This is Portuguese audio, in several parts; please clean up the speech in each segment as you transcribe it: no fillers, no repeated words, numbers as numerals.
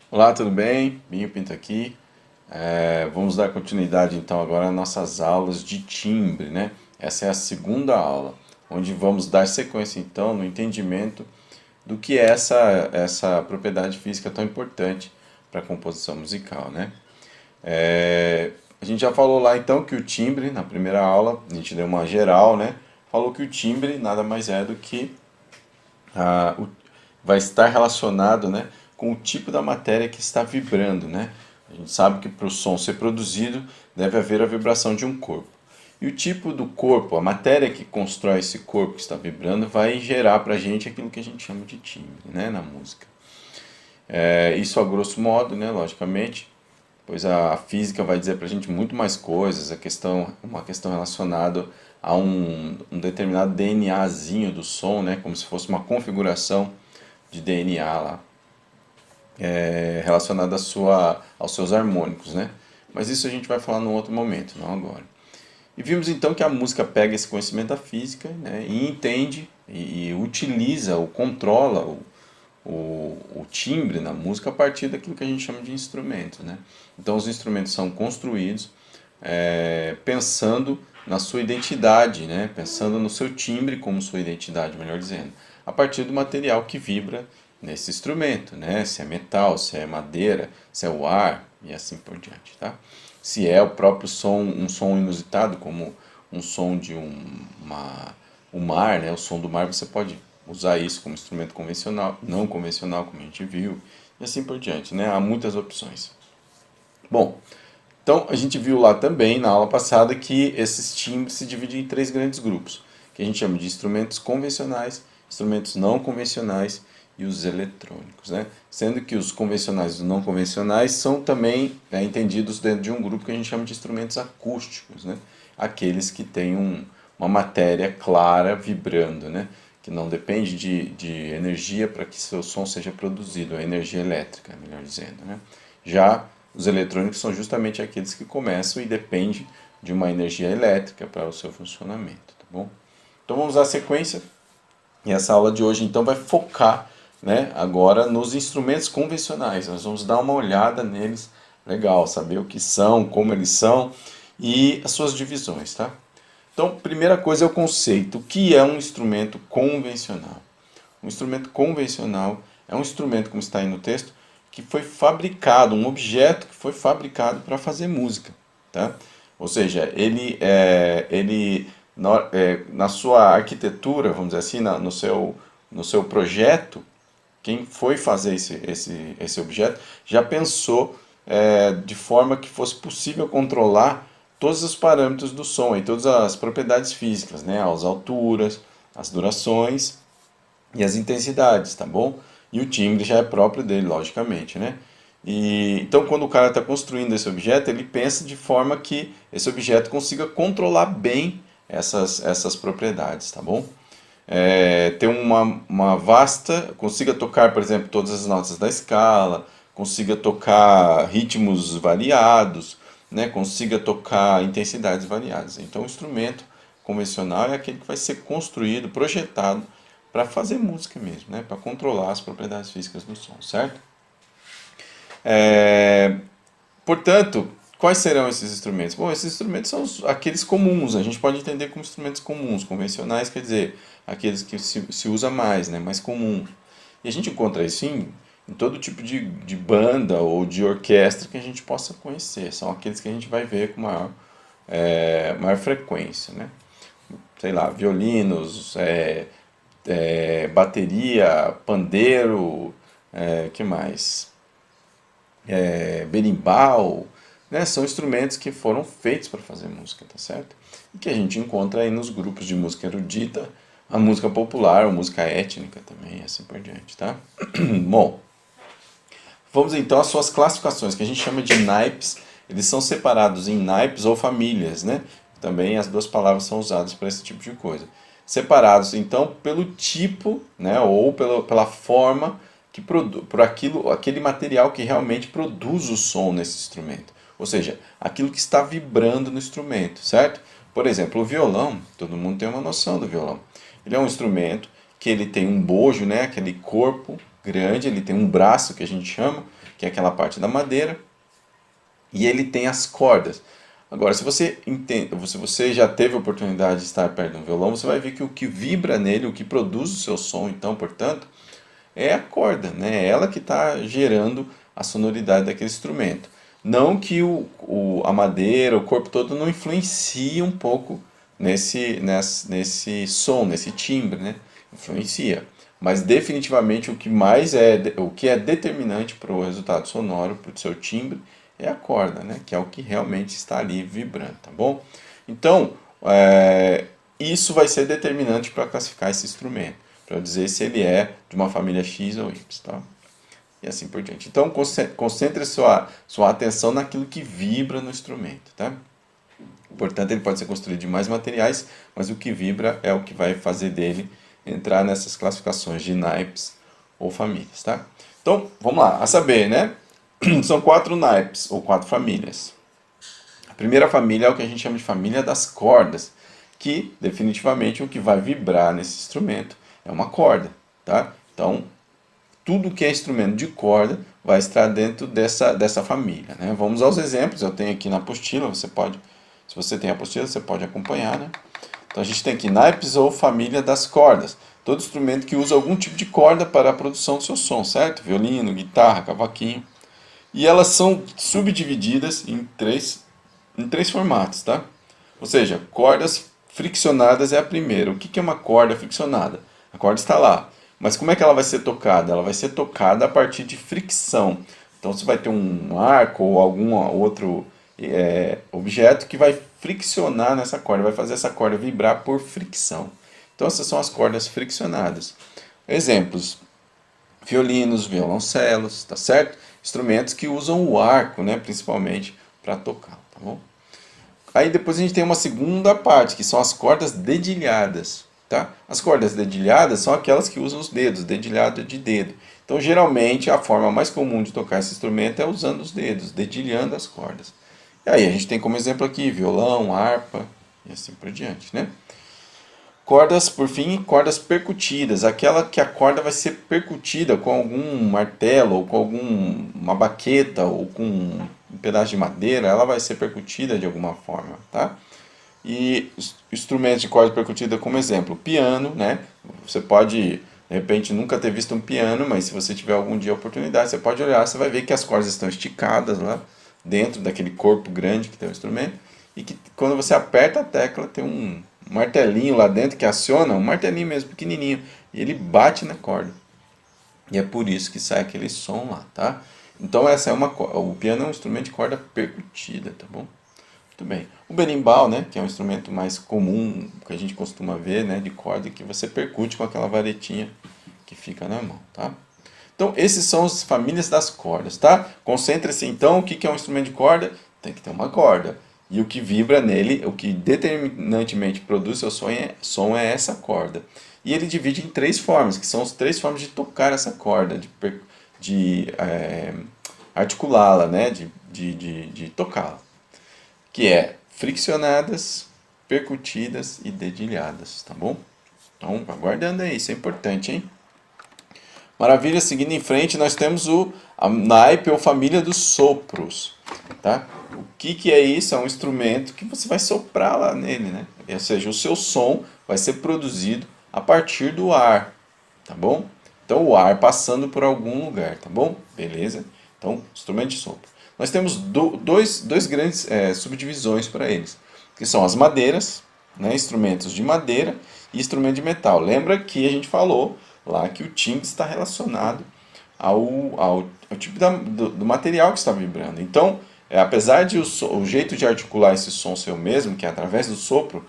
Olá, tudo bem? Binho Pinto aqui. Vamos dar continuidade então agora às nossas aulas de timbre, né? Essa é a segunda aula, onde vamos dar sequência então no entendimento do que é essa propriedade física tão importante para a composição musical, né? A gente já falou lá então que o timbre, na primeira aula, a gente deu uma geral, né? Falou que o timbre nada mais é do que vai estar relacionado, né, com o tipo da matéria que está vibrando, né? A gente sabe que para o som ser produzido deve haver a vibração de um corpo. E o tipo do corpo, a matéria que constrói esse corpo que está vibrando, vai gerar para a gente aquilo que a gente chama de timbre, né, na música. Isso a grosso modo, né, logicamente, pois a física vai dizer para a gente muito mais coisas, uma questão relacionada a um determinado DNAzinho do som, né, como se fosse uma configuração de DNA lá, relacionada aos seus harmônicos, né? Mas isso a gente vai falar num outro momento, não agora. E vimos então que a música pega esse conhecimento da física, né, e entende e utiliza ou controla o timbre na música a partir daquilo que a gente chama de instrumentos, né? Então os instrumentos são construídos pensando na sua identidade, né? Pensando no seu timbre como sua identidade, melhor dizendo, a partir do material que vibra nesse instrumento, né? Se é metal, se é madeira, se é o ar e assim por diante, tá? Se é o próprio som, um som inusitado, como um som de o mar, né? O som do mar, você pode usar isso como instrumento convencional, não convencional, como a gente viu, e assim por diante, né? Há muitas opções. Bom, então a gente viu lá também na aula passada que esses timbres se dividem em três grandes grupos, que a gente chama de instrumentos convencionais, instrumentos não convencionais e os eletrônicos, né? Sendo que os convencionais e os não convencionais são também entendidos dentro de um grupo que a gente chama de instrumentos acústicos, né? Aqueles que têm uma matéria clara vibrando, né? Que não depende de energia para que seu som seja produzido, a energia elétrica, melhor dizendo, né? Já os eletrônicos são justamente aqueles que começam e dependem de uma energia elétrica para o seu funcionamento, tá bom? Então vamos à sequência. E essa aula de hoje então vai focar, né, agora nos instrumentos convencionais. Nós vamos dar uma olhada neles, legal, saber o que são, como eles são e as suas divisões, tá? Então, primeira coisa é o conceito. O que é um instrumento convencional? Um instrumento convencional é um instrumento, como está aí no texto, que foi fabricado, um objeto que foi fabricado para fazer música, tá? Ou seja, ele na sua arquitetura, vamos dizer assim, no seu projeto, quem foi fazer esse objeto já pensou de forma que fosse possível controlar todos os parâmetros do som e todas as propriedades físicas, né? As alturas, as durações e as intensidades, tá bom? E o timbre já é próprio dele, logicamente, né? E, então, quando o cara está construindo esse objeto, ele pensa de forma que esse objeto consiga controlar bem essas propriedades, tá bom? Ter uma vasta, consiga tocar, por exemplo, todas as notas da escala, consiga tocar ritmos variados, né? Consiga tocar intensidades variadas. Então, o instrumento convencional é aquele que vai ser construído, projetado para fazer música mesmo, né? Para controlar as propriedades físicas do som, certo? É, Portanto, quais serão esses instrumentos? Bom, esses instrumentos são aqueles comuns, a gente pode entender como instrumentos comuns, convencionais, quer dizer, aqueles que se usa mais, né? Mais comuns. E a gente encontra isso em todo tipo de banda ou de orquestra que a gente possa conhecer, são aqueles que a gente vai ver com maior frequência, né? Sei lá, violinos, bateria, pandeiro, que mais? Berimbau, né? São instrumentos que foram feitos para fazer música, tá certo? E que a gente encontra aí nos grupos de música erudita, a música popular, a música étnica também, e assim por diante, tá? Bom, vamos então às suas classificações, que a gente chama de naipes. Eles são separados em naipes ou famílias, né? Também as duas palavras são usadas para esse tipo de coisa. Separados então pelo tipo, né, ou pela forma que por aquele material que realmente produz o som nesse instrumento. Ou seja, aquilo que está vibrando no instrumento, certo? Por exemplo, o violão, todo mundo tem uma noção do violão. Ele é um instrumento que ele tem um bojo, né, aquele corpo, grande, ele tem um braço que a gente chama, que é aquela parte da madeira, e ele tem as cordas. Agora, se você entende, se você já teve a oportunidade de estar perto de um violão, você vai ver que o que vibra nele, o que produz o seu som, então, portanto, é a corda, né? É ela que está gerando a sonoridade daquele instrumento. Não que a madeira, o corpo todo não influencie um pouco nesse som, nesse timbre, né? Influencia. Mas definitivamente o que é determinante para o resultado sonoro, para o seu timbre, é a corda, né? Que é o que realmente está ali vibrando, tá bom? Então, isso vai ser determinante para classificar esse instrumento, para dizer se ele é de uma família X ou Y, tá? E assim por diante. Então, concentre sua atenção naquilo que vibra no instrumento, tá? Portanto, ele pode ser construído de mais materiais, mas o que vibra é o que vai fazer dele entrar nessas classificações de naipes ou famílias, tá? Então, vamos lá, a saber, né? São 4 naipes, ou 4 famílias. A primeira família é o que a gente chama de família das cordas, que definitivamente o que vai vibrar nesse instrumento é uma corda, tá? Então, tudo que é instrumento de corda vai estar dentro dessa família, né? Vamos aos exemplos, eu tenho aqui na apostila, se você tem a apostila, você pode acompanhar, né? Então a gente tem aqui naipes ou família das cordas, todo instrumento que usa algum tipo de corda para a produção do seu som, certo? Violino, guitarra, cavaquinho. E elas são subdivididas em três formatos, tá? Ou seja, cordas friccionadas é a primeira. O que é uma corda friccionada? A corda está lá. Mas como é que ela vai ser tocada? Ela vai ser tocada a partir de fricção. Então você vai ter um arco ou algum outro objeto que vai friccionar nessa corda, vai fazer essa corda vibrar por fricção. Então essas são as cordas friccionadas. Exemplos: violinos, violoncelos, tá certo? Instrumentos que usam o arco, né, principalmente para tocar, tá bom? Aí depois a gente tem uma segunda parte, que são as cordas dedilhadas, tá? As cordas dedilhadas são aquelas que usam os dedos, dedilhado de dedo. Então, geralmente, a forma mais comum de tocar esse instrumento é usando os dedos, dedilhando as cordas. E aí a gente tem como exemplo aqui violão, harpa e assim por diante, né? Cordas, por fim, cordas percutidas, aquela que a corda vai ser percutida com algum martelo, ou com uma baqueta, ou com um pedaço de madeira, ela vai ser percutida de alguma forma, tá? E instrumentos de corda percutida como exemplo, piano, né? Você pode, de repente, nunca ter visto um piano, mas se você tiver algum dia a oportunidade, você pode olhar, você vai ver que as cordas estão esticadas lá, dentro daquele corpo grande que tem o instrumento, e que quando você aperta a tecla tem um martelinho lá dentro que aciona, um martelinho mesmo pequenininho, e ele bate na corda. E é por isso que sai aquele som lá, tá? Então essa é o piano é um instrumento de corda percutida, tá bom? Muito bem. O berimbau, né, que é um instrumento mais comum que a gente costuma ver, né, de corda, que você percute com aquela varetinha que fica na mão, tá? Então, esses são as famílias das cordas, tá? Concentre-se então, o que é um instrumento de corda? Tem que ter uma corda. E o que vibra nele, o que determinantemente produz seu som é essa corda. E ele divide em 3 formas, que são as 3 formas de tocar essa corda, de articulá-la, né? de tocá-la. Que é friccionadas, percutidas e dedilhadas, tá bom? Então, aguardando aí, isso é importante, hein? Maravilha, seguindo em frente, nós temos a naipe ou família dos sopros, tá? O que é isso? É um instrumento que você vai soprar lá nele, né? Ou seja, o seu som vai ser produzido a partir do ar, tá bom? Então, o ar passando por algum lugar, tá bom? Beleza? Então, instrumento de sopro. Nós temos dois grandes subdivisões para eles, que são as madeiras, né? Instrumentos de madeira e instrumento de metal. Lembra que a gente falou lá que o timbre está relacionado ao tipo do material que está vibrando. Então, apesar de o jeito de articular esse som ser o mesmo, que é através do sopro,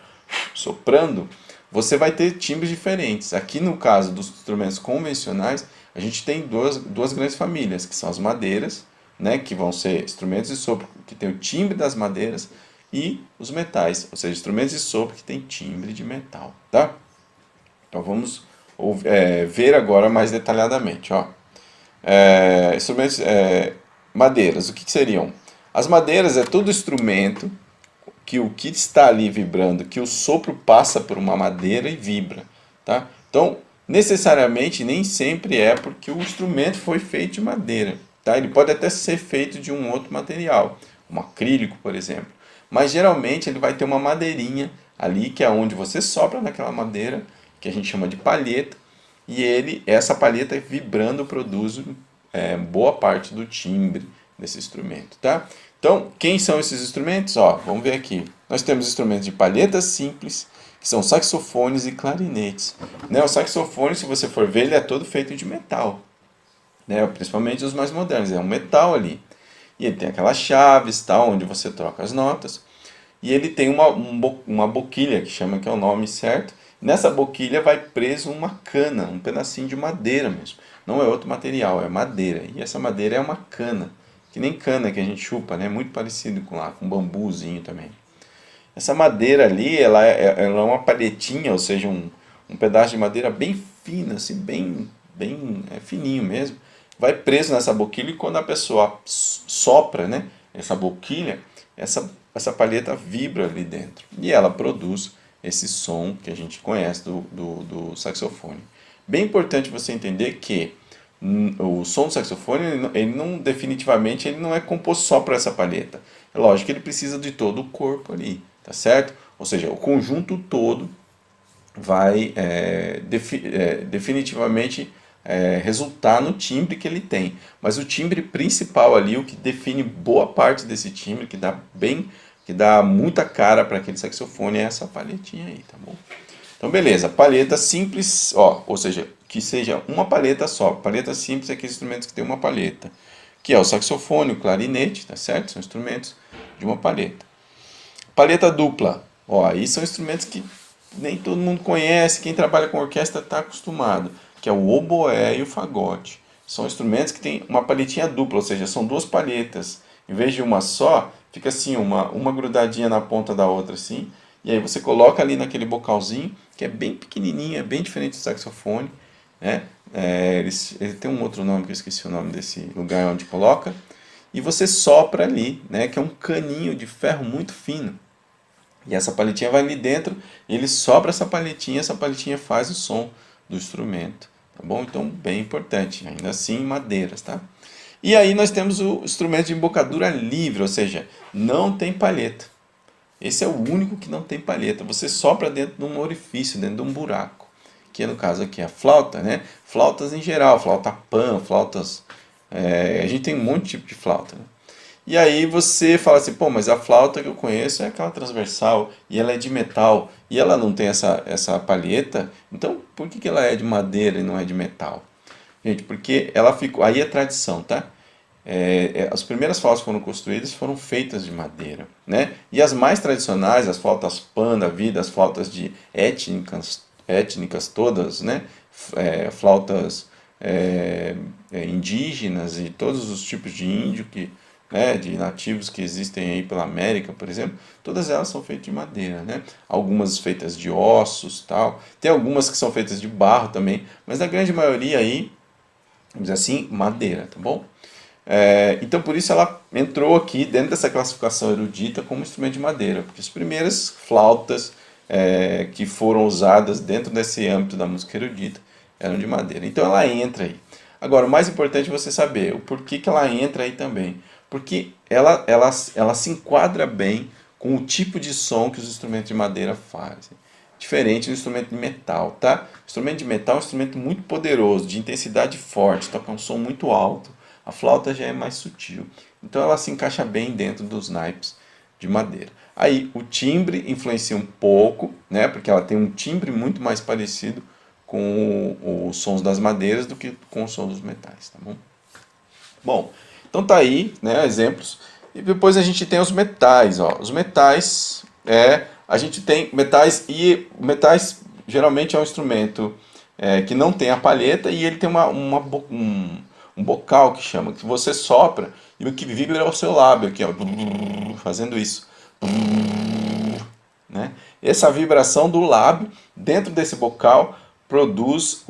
soprando, você vai ter timbres diferentes. Aqui no caso dos instrumentos convencionais, a gente tem duas grandes famílias, que são as madeiras, né, que vão ser instrumentos de sopro que tem o timbre das madeiras, e os metais, ou seja, instrumentos de sopro que tem timbre de metal, tá? Então vamos ver agora mais detalhadamente, ó. Instrumentos, madeiras, o que seriam? As madeiras é todo instrumento que o que está ali vibrando, que o sopro passa por uma madeira e vibra, tá? Então, Necessariamente, nem sempre é porque o instrumento foi feito de madeira, tá? Ele pode até ser feito de um outro material, um acrílico, por exemplo. Mas geralmente ele vai ter uma madeirinha ali, que é onde você sopra naquela madeira, que a gente chama de palheta, e essa palheta vibrando produz boa parte do timbre desse instrumento, tá? Então, quem são esses instrumentos? Ó, vamos ver aqui. Nós temos instrumentos de palhetas simples, que são saxofones e clarinetes. Né? O saxofone, se você for ver, ele é todo feito de metal, né? Principalmente os mais modernos, é um metal ali. E ele tem aquelas chaves, tal, onde você troca as notas. E ele tem uma boquilha, que chama que é o nome certo. Nessa boquilha vai preso uma cana, um pedacinho de madeira mesmo. Não é outro material, é madeira. E essa madeira é uma cana, que nem cana que a gente chupa, né? Muito parecido com bambuzinho também. Essa madeira ali, ela é uma palhetinha, ou seja, um pedaço de madeira bem fino, assim, bem fininho mesmo. Vai preso nessa boquilha e quando a pessoa sopra, né, essa boquilha, essa palheta vibra ali dentro. E ela produz esse som que a gente conhece do saxofone. Bem importante você entender que o som do saxofone, ele não definitivamente ele não é composto só por essa palheta. É lógico que ele precisa de todo o corpo ali, tá certo? Ou seja, o conjunto todo vai definitivamente resultar no timbre que ele tem. Mas o timbre principal ali, o que define boa parte desse timbre, que dá muita cara para aquele saxofone, é essa palhetinha aí, tá bom? Então, beleza, palheta simples, ó, ou seja, que seja uma palheta só. Palheta simples é aqueles instrumentos que tem uma palheta, que é o saxofone, o clarinete, tá certo? São instrumentos de uma palheta. Palheta dupla, ó, aí são instrumentos que nem todo mundo conhece, quem trabalha com orquestra está acostumado, que é o oboé e o fagote. São instrumentos que tem uma palhetinha dupla, ou seja, são duas palhetas. Em vez de uma só, fica assim, uma grudadinha na ponta da outra, assim. E aí você coloca ali naquele bocalzinho, que é bem pequenininho, é bem diferente do saxofone, né? Ele tem um outro nome que eu esqueci o nome desse lugar onde coloca. E você sopra ali, né? Que é um caninho de ferro muito fino. E essa palhetinha vai ali dentro, e ele sopra essa palhetinha faz o som do instrumento, tá bom? Então, bem importante, ainda assim, madeiras, tá? E aí nós temos o instrumento de embocadura livre, ou seja, não tem palheta. Esse é o único que não tem palheta. Você sopra dentro de um orifício, dentro de um buraco. Que no caso aqui é a flauta, né? Flautas em geral, flauta pan, flautas... a gente tem um monte de tipo de flauta, né? E aí você fala assim, pô, mas a flauta que eu conheço é aquela transversal, e ela é de metal, e ela não tem essa palheta, então por que ela é de madeira e não é de metal? Gente, porque ela ficou... Aí é tradição, tá? As primeiras flautas que foram construídas foram feitas de madeira, né? E as mais tradicionais, as flautas pan da vida, as flautas de étnicas todas, né? Flautas indígenas e todos os tipos de índio de nativos que existem aí pela América, por exemplo, todas elas são feitas de madeira, né? Algumas feitas de ossos, tal. Tem algumas que são feitas de barro também, mas a grande maioria aí, vamos dizer assim, madeira, tá bom? Então, por isso ela entrou aqui dentro dessa classificação erudita como instrumento de madeira, porque as primeiras flautas que foram usadas dentro desse âmbito da música erudita eram de madeira. Então ela entra aí. Agora, o mais importante é você saber o porquê que ela entra aí também. Porque ela se enquadra bem com o tipo de som que os instrumentos de madeira fazem. Diferente do instrumento de metal, tá? O instrumento de metal é um instrumento muito poderoso, de intensidade forte, toca um som muito alto. A flauta já é mais sutil. Então ela se encaixa bem dentro dos naipes de madeira. Aí o timbre influencia um pouco, né? Porque ela tem um timbre muito mais parecido com os sons das madeiras do que com o som dos metais, tá bom? Bom, então tá aí, né, exemplos. E depois a gente tem os metais, ó. Os metais a gente tem metais geralmente é um instrumento que não tem a palheta e ele tem um bocal que chama, que você sopra e o que vibra é o seu lábio aqui, ó, fazendo isso, né? Essa vibração do lábio dentro desse bocal produz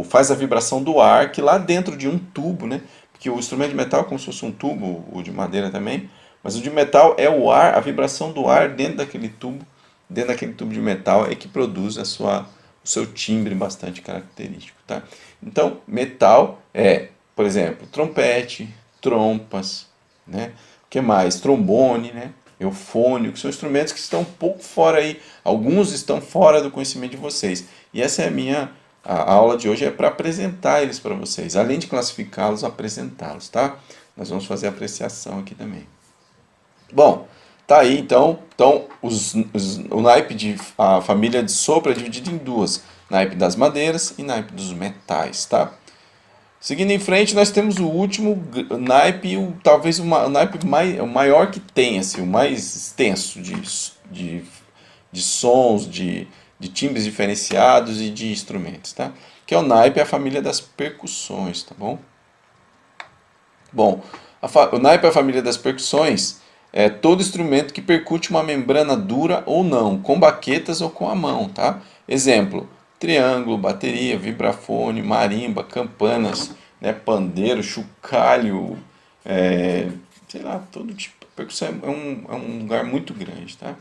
faz a vibração do ar que lá dentro de um tubo, né? Porque o instrumento de metal é como se fosse um tubo, o de madeira também, mas o de metal é o ar, a vibração do ar dentro daquele tubo de metal é que produz o seu timbre bastante característico, tá? Então, metal é, por exemplo, trompete, trompas, né? O que mais? Trombone, né? Eufônio, que são instrumentos que estão um pouco fora aí, alguns estão fora do conhecimento de vocês. E essa é a aula de hoje é para apresentar eles para vocês, além de classificá-los, apresentá-los, tá? Nós vamos fazer apreciação aqui também. Bom, tá aí então o naipe a família de sopro é dividida em duas, naipe das madeiras e naipe dos metais, tá? Seguindo em frente, nós temos o último naipe, talvez o naipe o maior que tem, assim, o mais extenso de sons, de timbres diferenciados e de instrumentos, tá? Que é o naipe, a família das percussões, tá bom? Bom, o naipe, a família das percussões, é todo instrumento que percute uma membrana dura ou não, com baquetas ou com a mão, tá? Exemplo, triângulo, bateria, vibrafone, marimba, campanas, né, pandeiro, chocalho, sei lá, todo tipo. Percussão é um lugar muito grande, tá?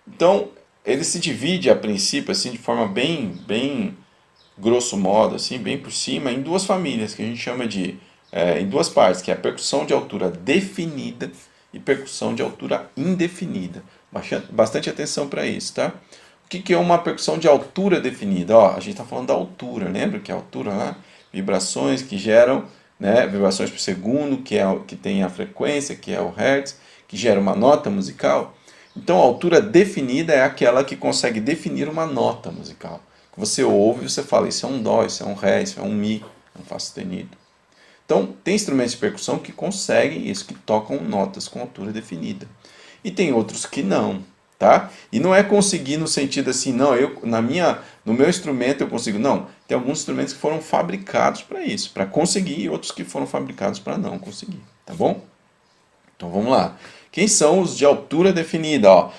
Então, ele se divide a princípio, assim, de forma bem grosso modo, assim, bem por cima, em duas famílias, que a gente chama em duas partes, que é a percussão de altura definida e percussão de altura indefinida. Bastante atenção para isso, tá? O que é uma percussão de altura definida? Ó, a gente está falando da altura, lembra que a altura lá? Vibrações que geram, né, vibrações por segundo, que tem a frequência, que é o hertz, que gera uma nota musical. Então, a altura definida é aquela que consegue definir uma nota musical. Que você ouve e você fala, isso é um dó, isso é um ré, isso é um mi, é um fá sustenido. Então, tem instrumentos de percussão que conseguem isso, que tocam notas com altura definida. E tem outros que não, tá? E não é conseguir no sentido assim, não, no meu instrumento eu consigo. Não, tem alguns instrumentos que foram fabricados para isso, para conseguir, e outros que foram fabricados para não conseguir, tá bom? Então vamos lá. Quem são os de altura definida? Ó,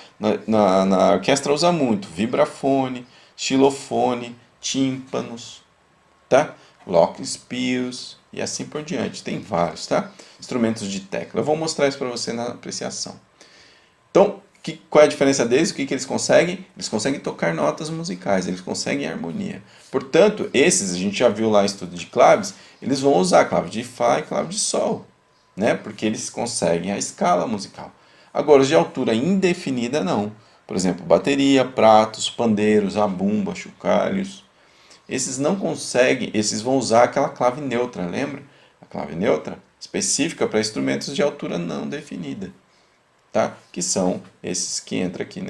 na orquestra usa muito vibrafone, xilofone, tímpanos, tá? Glockenspiels e assim por diante. Tem vários, tá? Instrumentos de tecla. Eu vou mostrar isso para você na apreciação. Então, qual é a diferença deles? O que eles conseguem? Eles conseguem tocar notas musicais, eles conseguem harmonia. Portanto, esses, a gente já viu lá em estudo de claves, eles vão usar clave de Fá e clave de Sol, né? Porque eles conseguem a escala musical. Agora, os de altura indefinida, não. Por exemplo, bateria, pratos, pandeiros, abumba, chocalhos. Esses não conseguem, esses vão usar aquela clave neutra, lembra? A clave neutra específica para instrumentos de altura não definida, tá? Que são esses que entram aqui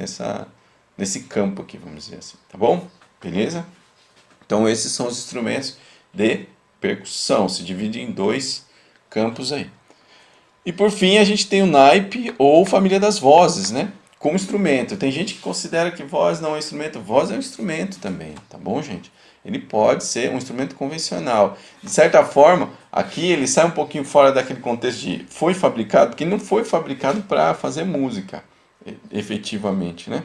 nesse campo aqui, vamos dizer assim, tá bom? Beleza? Então esses são os instrumentos de percussão, se divide em dois campos aí. E por fim a gente tem o naipe ou família das vozes, né? Como instrumento. Tem gente que considera que voz não é instrumento. Voz é um instrumento também, tá bom, gente? Ele pode ser um instrumento convencional. De certa forma, aqui ele sai um pouquinho fora daquele contexto de foi fabricado, porque ele não foi fabricado para fazer música, efetivamente, né?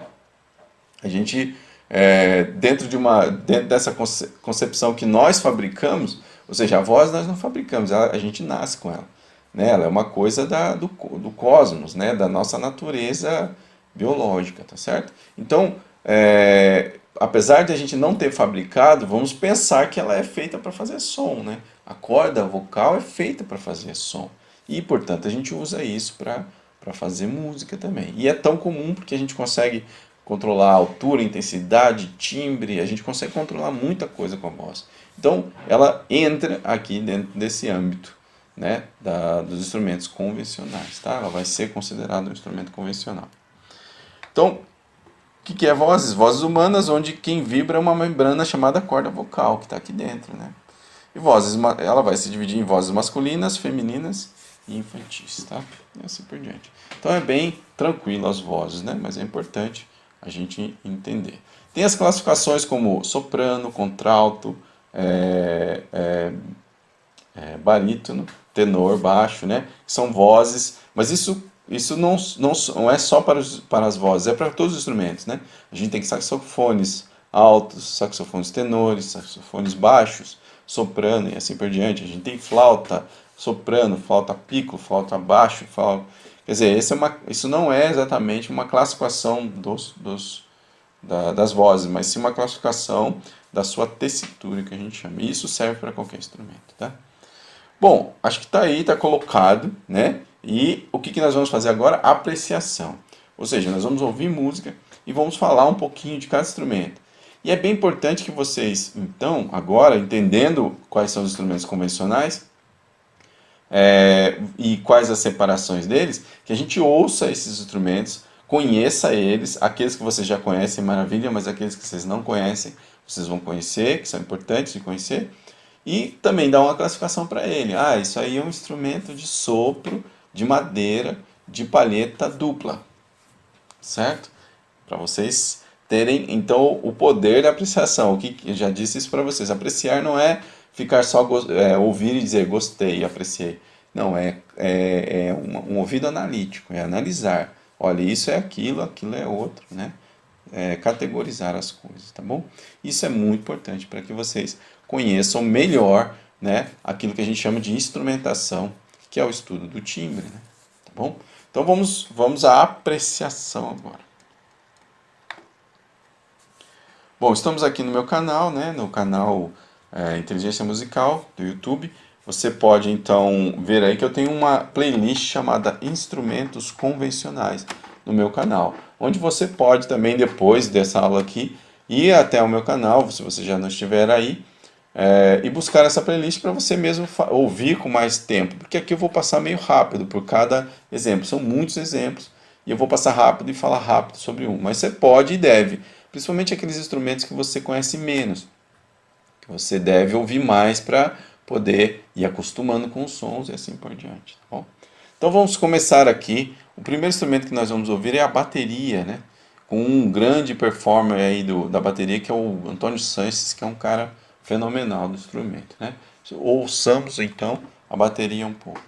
A gente, dentro dessa concepção que nós fabricamos, ou seja, a voz nós não fabricamos, a gente nasce com ela. Né? Ela é uma coisa do cosmos, né? Da nossa natureza biológica, tá certo? Então, apesar de a gente não ter fabricado, vamos pensar que ela é feita para fazer som, né? A corda vocal é feita para fazer som. E, portanto, a gente usa isso para fazer música também. E é tão comum porque a gente consegue controlar a altura, intensidade, timbre, a gente consegue controlar muita coisa com a voz. Então, ela entra aqui dentro desse âmbito, né, dos instrumentos convencionais, tá? Ela vai ser considerada um instrumento convencional. Então, o que é vozes? Vozes humanas, onde quem vibra é uma membrana chamada corda vocal, que está aqui dentro, né? E vozes, ela vai se dividir em vozes masculinas, femininas e infantis, tá? E assim por diante. Então é bem tranquilo as vozes, né? Mas é importante a gente entender. Tem as classificações como soprano, contralto, barítono, tenor, baixo, né? São vozes, mas isso não é só para as vozes, é para todos os instrumentos, né? A gente tem saxofones altos, saxofones tenores, saxofones baixos, soprano e assim por diante. A gente tem flauta soprano, flauta piccolo, flauta baixo, flauta... Quer dizer, isso não é exatamente uma classificação das vozes, mas sim uma classificação da sua tessitura, que a gente chama. E isso serve para qualquer instrumento, tá? Bom, acho que está aí, está colocado, né? E o que nós vamos fazer agora? Apreciação. Ou seja, nós vamos ouvir música e vamos falar um pouquinho de cada instrumento. E é bem importante que vocês, então, agora, entendendo quais são os instrumentos convencionais, e quais as separações deles, que a gente ouça esses instrumentos, conheça eles, aqueles que vocês já conhecem, maravilha, mas aqueles que vocês não conhecem, vocês vão conhecer, que são importantes de conhecer, e também dar uma classificação para ele. Ah, isso aí é um instrumento de sopro, de madeira, de palheta dupla, certo? Para vocês terem, então, o poder da apreciação. O que eu já disse isso para vocês. Apreciar não é ficar só ouvir e dizer gostei, apreciei. Não, é um ouvido analítico, é analisar. Olha, isso é aquilo, aquilo é outro, né? Categorizar as coisas, tá bom? Isso é muito importante para que vocês conheçam melhor, né, aquilo que a gente chama de instrumentação, que é o estudo do timbre, né? Tá bom? Então vamos à apreciação agora. Bom, estamos aqui no meu canal, né, no canal Inteligência Musical do YouTube. Você pode então ver aí que eu tenho uma playlist chamada Instrumentos Convencionais no meu canal, onde você pode também, depois dessa aula aqui, ir até o meu canal, se você já não estiver aí, e buscar essa playlist para você mesmo ouvir com mais tempo, porque aqui eu vou passar meio rápido por cada exemplo, são muitos exemplos, e eu vou passar rápido e falar rápido sobre um, mas você pode e deve, principalmente aqueles instrumentos que você conhece menos, que você deve ouvir mais para poder ir acostumando com os sons e assim por diante, tá bom? Então vamos começar aqui. O primeiro instrumento que nós vamos ouvir é a bateria, né? Com um grande performer aí da bateria, que é o Antônio Sanches, que é um cara fenomenal do instrumento, né? Ouçamos então a bateria um pouco.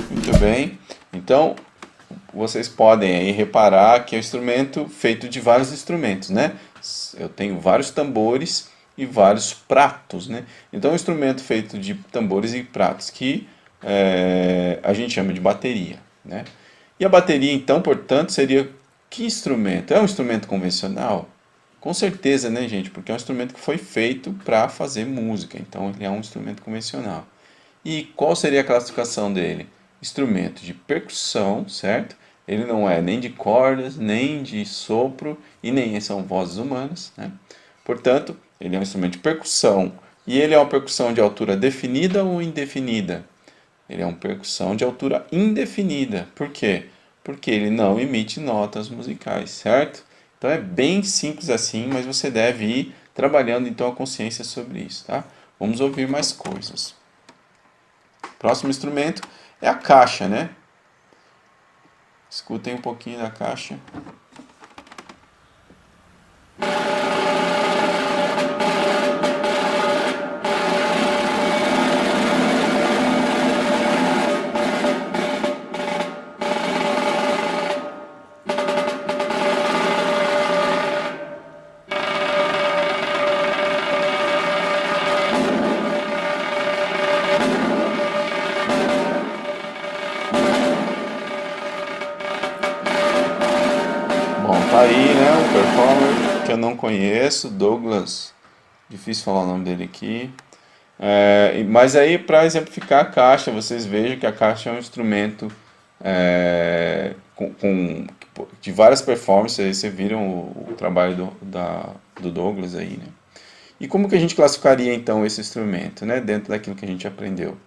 Muito bem. Então, vocês podem aí reparar que é um instrumento feito de vários instrumentos, né? Eu tenho vários tambores e vários pratos, né? Então é um instrumento feito de tambores e pratos que a gente chama de bateria, né? E a bateria, então, portanto, seria que instrumento? É um instrumento convencional? Com certeza, né, gente? Porque é um instrumento que foi feito para fazer música, então ele é um instrumento convencional. E qual seria a classificação dele? Instrumento de percussão, certo? Ele não é nem de cordas, nem de sopro e nem são vozes humanas, né? Portanto, ele é um instrumento de percussão. E ele é uma percussão de altura definida ou indefinida? Ele é uma percussão de altura indefinida. Por quê? Porque ele não emite notas musicais, certo? Então é bem simples assim, mas você deve ir trabalhando então a consciência sobre isso, tá? Vamos ouvir mais coisas. Próximo instrumento é a caixa, né? Escutem um pouquinho da caixa. Bom, tá aí, né? Um performer que eu não conheço, Douglas. Difícil falar o nome dele aqui. Mas aí, para exemplificar a caixa, vocês vejam que a caixa é um instrumento de várias performances. Aí vocês viram o trabalho do Douglas aí, né? E como que a gente classificaria então esse instrumento, né? Dentro daquilo que a gente aprendeu?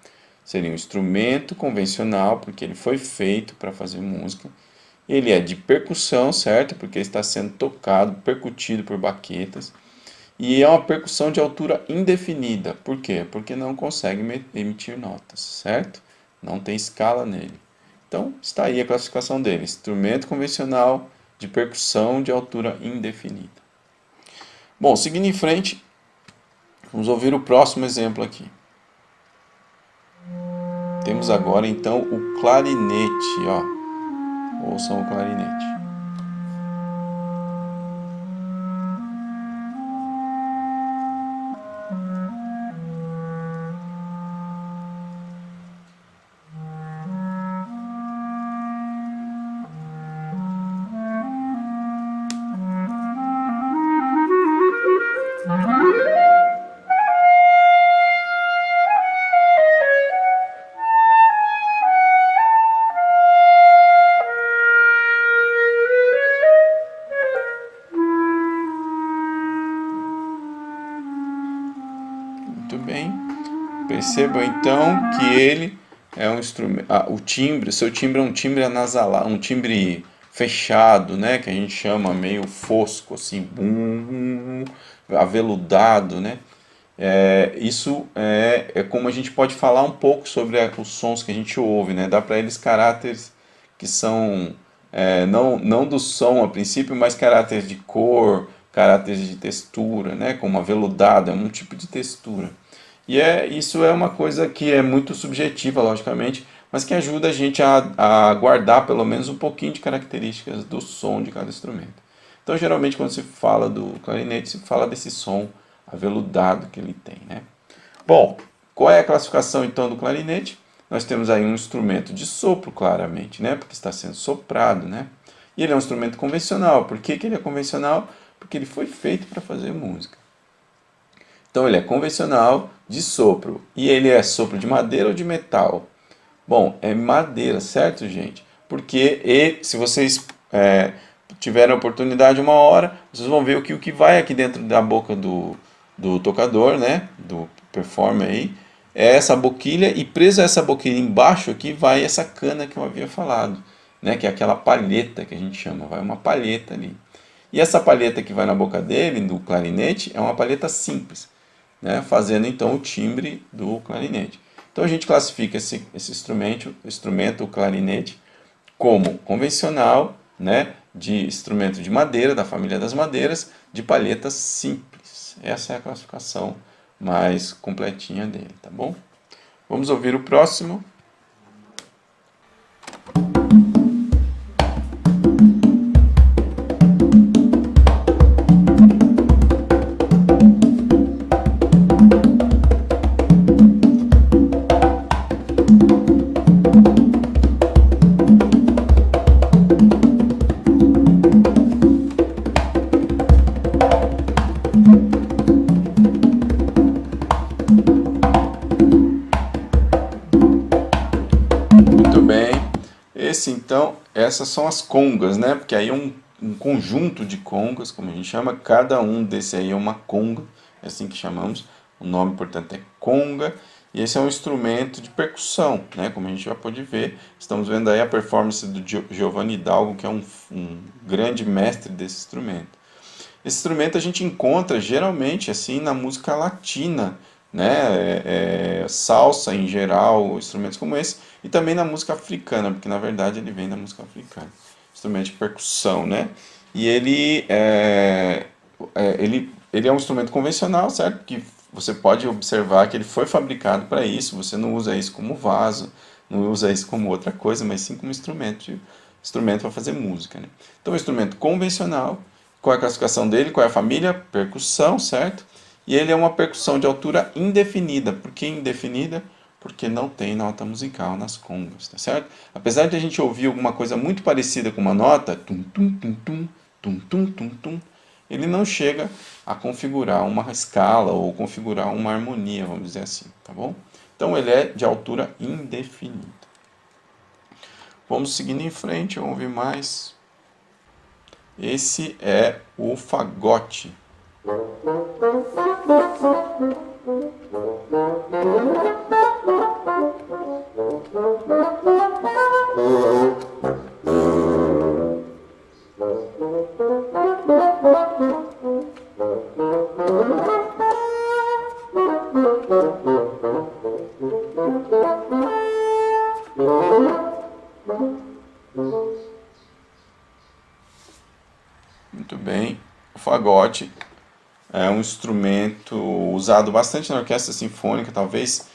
Seria um instrumento convencional, porque ele foi feito para fazer música. Ele é de percussão, certo? Porque está sendo tocado, percutido por baquetas. E é uma percussão de altura indefinida. Por quê? Porque não consegue emitir notas, certo? Não tem escala nele. Então, está aí a classificação dele: instrumento convencional de percussão de altura indefinida. Bom, seguindo em frente, vamos ouvir o próximo exemplo aqui. Temos agora então o clarinete, ó. Ouçam o clarinete. Muito bem. Percebam então que ele é um instrumento. O timbre, seu timbre é um timbre anasalado, um timbre fechado, né? Que a gente chama meio fosco, assim, aveludado, né? Isso é como a gente pode falar um pouco sobre os sons que a gente ouve, né? Dá para eles caráteres que são não do som a princípio, mas caráteres de cor, caráteres de textura, né? Como aveludado, é um tipo de textura. E isso é uma coisa que é muito subjetiva, logicamente, mas que ajuda a gente a guardar pelo menos um pouquinho de características do som de cada instrumento. Então, geralmente, quando se fala do clarinete, se fala desse som aveludado que ele tem, né? Bom, qual é a classificação então do clarinete? Nós temos aí um instrumento de sopro, claramente, né? Porque está sendo soprado, né? E ele é um instrumento convencional. Por que ele é convencional? Porque ele foi feito para fazer música. Então ele é convencional de sopro. E ele é sopro de madeira ou de metal? Bom, é madeira, certo, gente? Porque se vocês tiverem a oportunidade uma hora, vocês vão ver que o que vai aqui dentro da boca do tocador, né? Do performer aí, é essa boquilha, e preso a essa boquilha embaixo aqui vai essa cana que eu havia falado, né? Que é aquela palheta que a gente chama, vai uma palheta ali. E essa palheta que vai na boca dele, do clarinete, é uma palheta simples, né? Fazendo então o timbre do clarinete. Então a gente classifica esse instrumento, o clarinete, como convencional, né? De instrumento de madeira, da família das madeiras, de palheta simples. Essa é a classificação mais completinha dele, tá bom? Vamos ouvir o próximo. Muito bem. Então, essas são as congas, né? Porque aí é um conjunto de congas, como a gente chama, cada um desse aí é uma conga, é assim que chamamos. O nome, portanto, é conga. E esse é um instrumento de percussão, né? Como a gente já pode ver, estamos vendo aí a performance do Giovanni Hidalgo, que é um grande mestre desse instrumento. Esse instrumento a gente encontra geralmente assim na música latina, né? Salsa em geral, instrumentos como esse, e também na música africana, porque na verdade ele vem da música africana. Instrumento de percussão, né? E ele é um instrumento convencional, certo? Que você pode observar que ele foi fabricado para isso. Você não usa isso como vaso, não usa isso como outra coisa, mas sim como instrumento para fazer música, né? Então, é um instrumento convencional. Qual é a classificação dele? Qual é a família? Percussão, certo? E ele é uma percussão de altura indefinida. Por que indefinida? Porque não tem nota musical nas congas, tá certo? Apesar de a gente ouvir alguma coisa muito parecida com uma nota, tum tum tum tum, tum tum tum tum, ele não chega a configurar uma escala ou configurar uma harmonia, vamos dizer assim, tá bom? Então ele é de altura indefinida. Vamos seguindo em frente, vamos ver mais. Esse é o fagote. Muito bem. O fagote é um instrumento usado bastante na orquestra sinfônica, talvez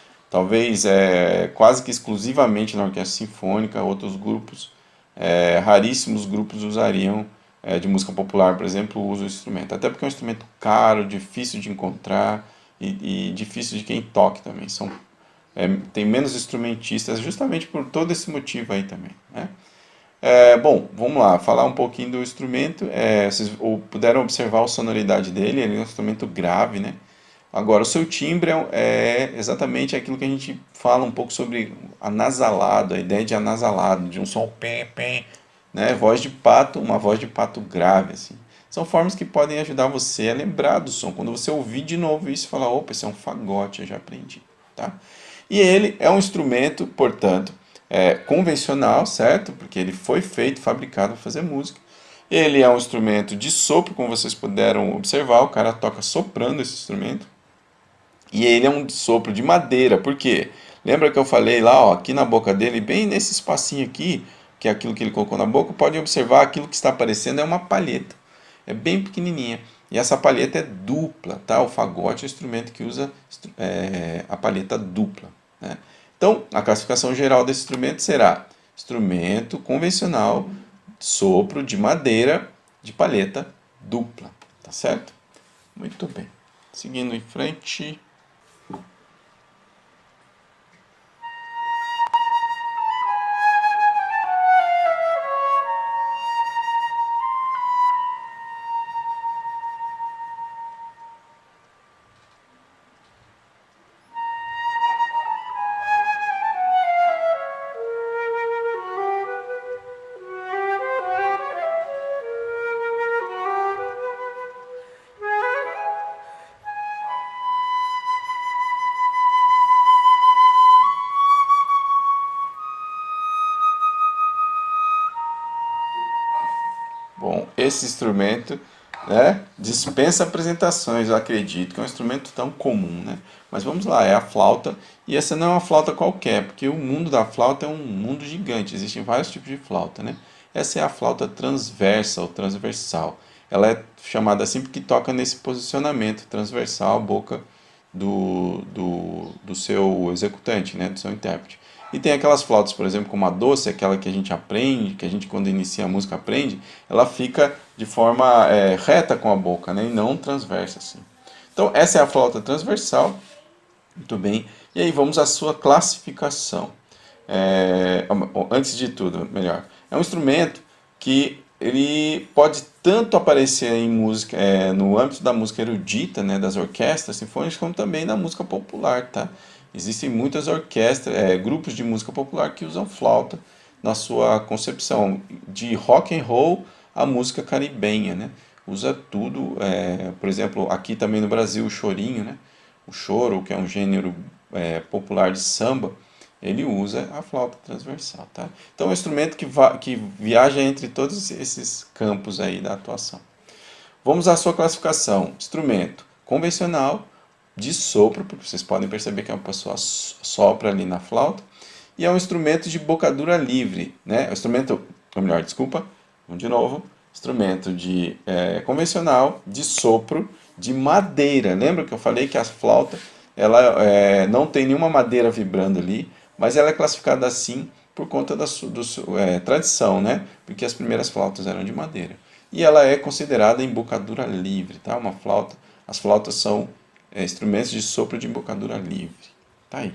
quase que exclusivamente na orquestra sinfônica. Outros grupos, raríssimos grupos usariam, de música popular, por exemplo, usam o instrumento. Até porque é um instrumento caro, difícil de encontrar e difícil de quem toque também. Tem menos instrumentistas justamente por todo esse motivo aí também, né? Bom, vamos lá, falar um pouquinho do instrumento. Vocês puderam observar a sonoridade dele, ele é um instrumento grave, né? Agora, o seu timbre é exatamente aquilo que a gente fala um pouco sobre anasalado, a ideia de anasalado, de um som pé, pé, né? Voz de pato, uma voz de pato grave, assim. São formas que podem ajudar você a lembrar do som. Quando você ouvir de novo isso, falar, opa, esse é um fagote, eu já aprendi, tá? E ele é um instrumento, portanto, convencional, certo? Porque ele foi feito, fabricado para fazer música. Ele é um instrumento de sopro, como vocês puderam observar, o cara toca soprando esse instrumento. E ele é um sopro de madeira, por quê? Lembra que eu falei lá, ó, aqui na boca dele, bem nesse espacinho aqui, que é aquilo que ele colocou na boca, pode observar aquilo que está aparecendo é uma palheta. É bem pequenininha. E essa palheta é dupla, tá? O fagote é o instrumento que usa a palheta dupla, né? Então, a classificação geral desse instrumento será instrumento convencional, sopro de madeira de palheta dupla, tá certo? Muito bem. Seguindo em frente. Bom, esse instrumento, né, dispensa apresentações, eu acredito que é um instrumento tão comum, né? Mas vamos lá, é a flauta, e essa não é uma flauta qualquer, porque o mundo da flauta é um mundo gigante, existem vários tipos de flauta, né? Essa é a flauta transversa ou transversal. Ela é chamada assim porque toca nesse posicionamento transversal à boca do seu executante, né, do seu intérprete. E tem aquelas flautas, por exemplo, como a doce, aquela que a gente aprende, que a gente quando inicia a música aprende, ela fica de forma reta com a boca, né, e não transversa assim. Então essa é a flauta transversal, muito bem. E aí vamos à sua classificação. Antes de tudo, melhor, é um instrumento que ele pode tanto aparecer em música, no âmbito da música erudita, né, das orquestras sinfônicas, como também na música popular, tá? Existem muitas orquestras, grupos de música popular que usam flauta na sua concepção, de rock and roll à música caribenha, né? Usa tudo, por exemplo, aqui também no Brasil o chorinho, né? O choro, que é um gênero popular de samba, ele usa a flauta transversal, tá? Então é um instrumento que viaja entre todos esses campos aí da atuação. Vamos à sua classificação. Instrumento convencional, de sopro, porque vocês podem perceber que a pessoa sopra ali na flauta, e é um instrumento de bocadura livre, né? Ou melhor, desculpa, vamos de novo. Instrumento convencional, de sopro, de madeira. Lembra que eu falei que a flauta ela não tem nenhuma madeira vibrando ali, mas ela é classificada assim por conta da tradição, né? Porque as primeiras flautas eram de madeira. E ela é considerada embocadura livre, tá? As flautas são instrumentos de sopro de embocadura livre. Tá aí.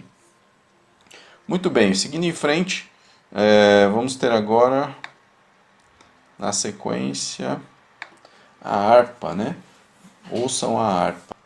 Muito bem, seguindo em frente, vamos ter agora, na sequência, a harpa, né? Ouçam a harpa.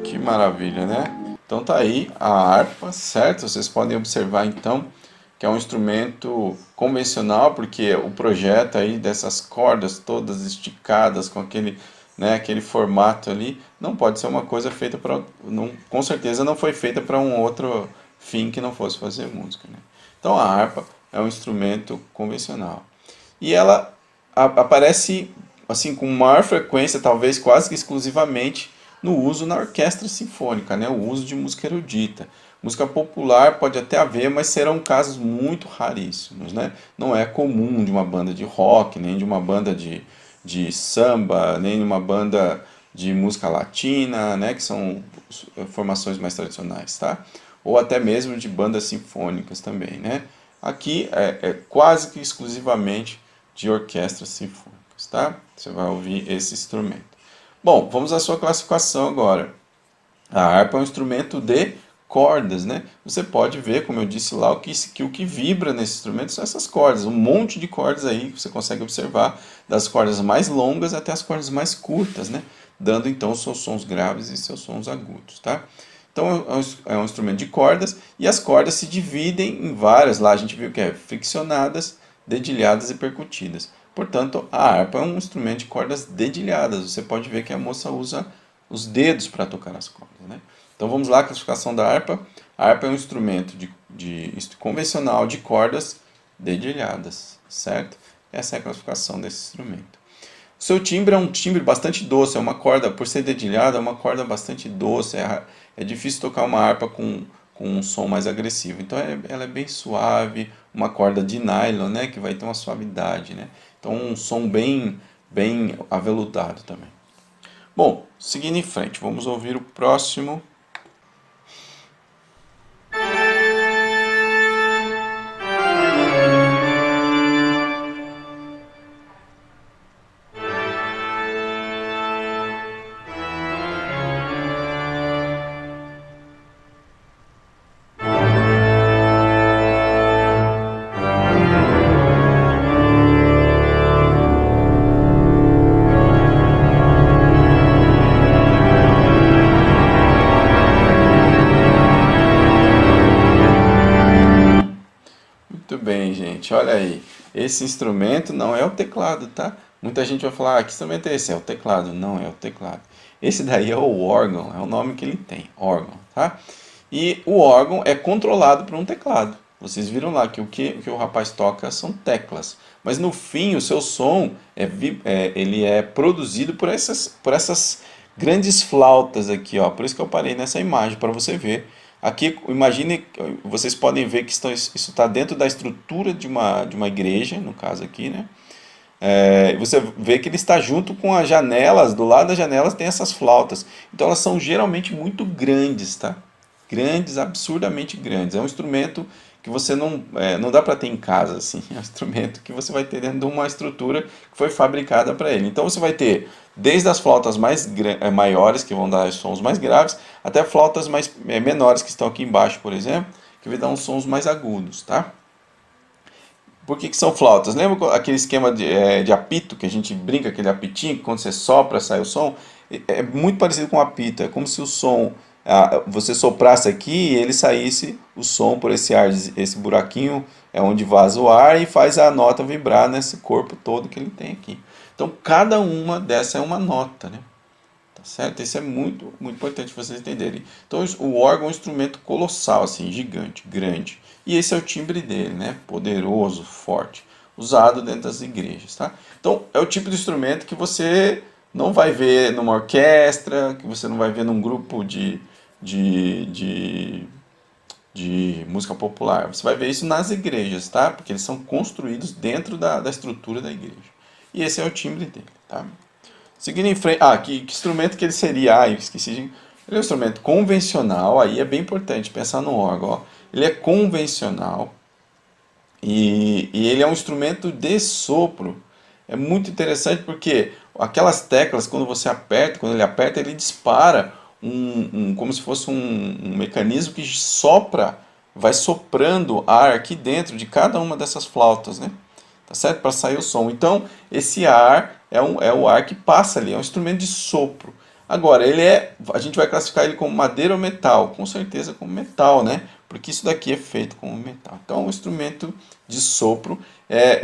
Que maravilha, né? Então tá aí a harpa, certo? Vocês podem observar então que é um instrumento convencional, porque o projeto aí dessas cordas todas esticadas com aquele, né, aquele formato ali, não pode ser uma coisa feita para, não, com certeza não foi feita para um outro fim que não fosse fazer música, né? Então a harpa é um instrumento convencional. E ela aparece assim com maior frequência, talvez quase que exclusivamente, no uso na orquestra sinfônica, né? O uso de música erudita. Música popular pode até haver, mas serão casos muito raríssimos, né? Não é comum de uma banda de rock, nem de uma banda de samba, nem de uma banda de música latina, né? Que são formações mais tradicionais, tá? Ou até mesmo de bandas sinfônicas também, né? Aqui é quase que exclusivamente de orquestras sinfônicas, tá? Você vai ouvir esse instrumento. Bom, vamos à sua classificação agora. A harpa é um instrumento de cordas, né? Você pode ver, como eu disse lá, o que vibra nesse instrumento são essas cordas, um monte de cordas aí que você consegue observar, das cordas mais longas até as cordas mais curtas, né? Dando então seus sons graves e seus sons agudos, tá? Então é um instrumento de cordas e as cordas se dividem em várias, lá a gente viu que é friccionadas, dedilhadas e percutidas. Portanto, a harpa é um instrumento de cordas dedilhadas. Você pode ver que a moça usa os dedos para tocar as cordas, né? Então vamos lá, a classificação da harpa. A harpa é um instrumento convencional de cordas dedilhadas, certo? Essa é a classificação desse instrumento. O seu timbre é um timbre bastante doce, é uma corda, por ser dedilhada, é uma corda bastante doce, é difícil tocar uma harpa com um som mais agressivo. Então ela é bem suave, uma corda de nylon, né, que vai ter uma suavidade, né? Então um som bem aveludado também. Bom, seguindo em frente, vamos ouvir o próximo. Muito bem, gente, olha aí. Esse instrumento não é o teclado, tá? Muita gente vai falar, que instrumento é esse? É o teclado. Não é o teclado. Esse daí é o órgão, é o nome que ele tem, órgão, tá? E o órgão é controlado por um teclado. Vocês viram lá que o que o rapaz toca são teclas. Mas no fim, o seu som ele é produzido por essas grandes flautas aqui, ó. Por isso que eu parei nessa imagem, para você ver. Aqui, imagine, vocês podem ver que isso está dentro da estrutura de uma igreja, no caso aqui, né? Você vê que ele está junto com as janelas, do lado das janelas tem essas flautas. Então elas são geralmente muito grandes, tá? Grandes, absurdamente grandes. É um instrumento que você não dá para ter em casa, assim. É um instrumento que você vai ter dentro de uma estrutura que foi fabricada para ele. Então você vai ter desde as flautas maiores, que vão dar sons mais graves, até flautas menores, que estão aqui embaixo, por exemplo, que vai dar uns sons mais agudos, tá? Por que são flautas? Lembra aquele esquema de apito, que a gente brinca, aquele apitinho, que quando você sopra sai o som? É muito parecido com um apito, é como se o som, você soprasse aqui e ele saísse o som por esse buraquinho é onde vaza o ar e faz a nota vibrar nesse corpo todo que ele tem aqui. Então cada uma dessa é uma nota, né? Tá certo? Isso é muito, muito importante vocês entenderem. Então o órgão é um instrumento colossal, assim, gigante, grande. E esse é o timbre dele, né? Poderoso, forte, usado dentro das igrejas, tá? Então é o tipo de instrumento que você não vai ver numa orquestra, que você não vai ver num grupo de, de, de música popular. Você vai ver isso nas igrejas, tá? Porque eles são construídos dentro da estrutura da igreja. E esse é o timbre dele, tá? Seguindo em frente. Que instrumento que ele seria? Eu esqueci de. Ele é um instrumento convencional, aí é bem importante pensar no órgão. Ó. Ele é convencional e ele é um instrumento de sopro. É muito interessante porque aquelas teclas, quando ele aperta, ele dispara como se fosse um mecanismo que sopra, vai soprando ar aqui dentro de cada uma dessas flautas, né? Tá certo? Para sair o som. Então, esse ar é o ar que passa ali, é um instrumento de sopro. Agora, a gente vai classificar ele como madeira ou metal? Com certeza como metal, né? Porque isso daqui é feito como metal. Então, é um instrumento de sopro,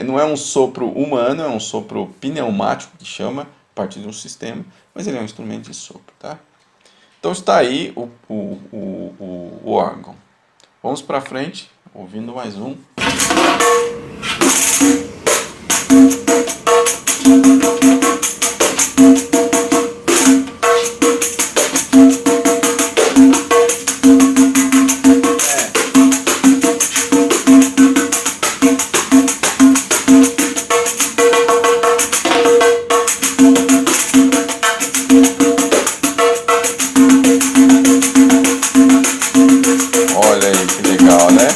não é um sopro humano, é um sopro pneumático que chama, a partir de um sistema, mas ele é um instrumento de sopro, tá? Então está aí o órgão. Vamos para frente, ouvindo mais um. Olha aí que legal, né?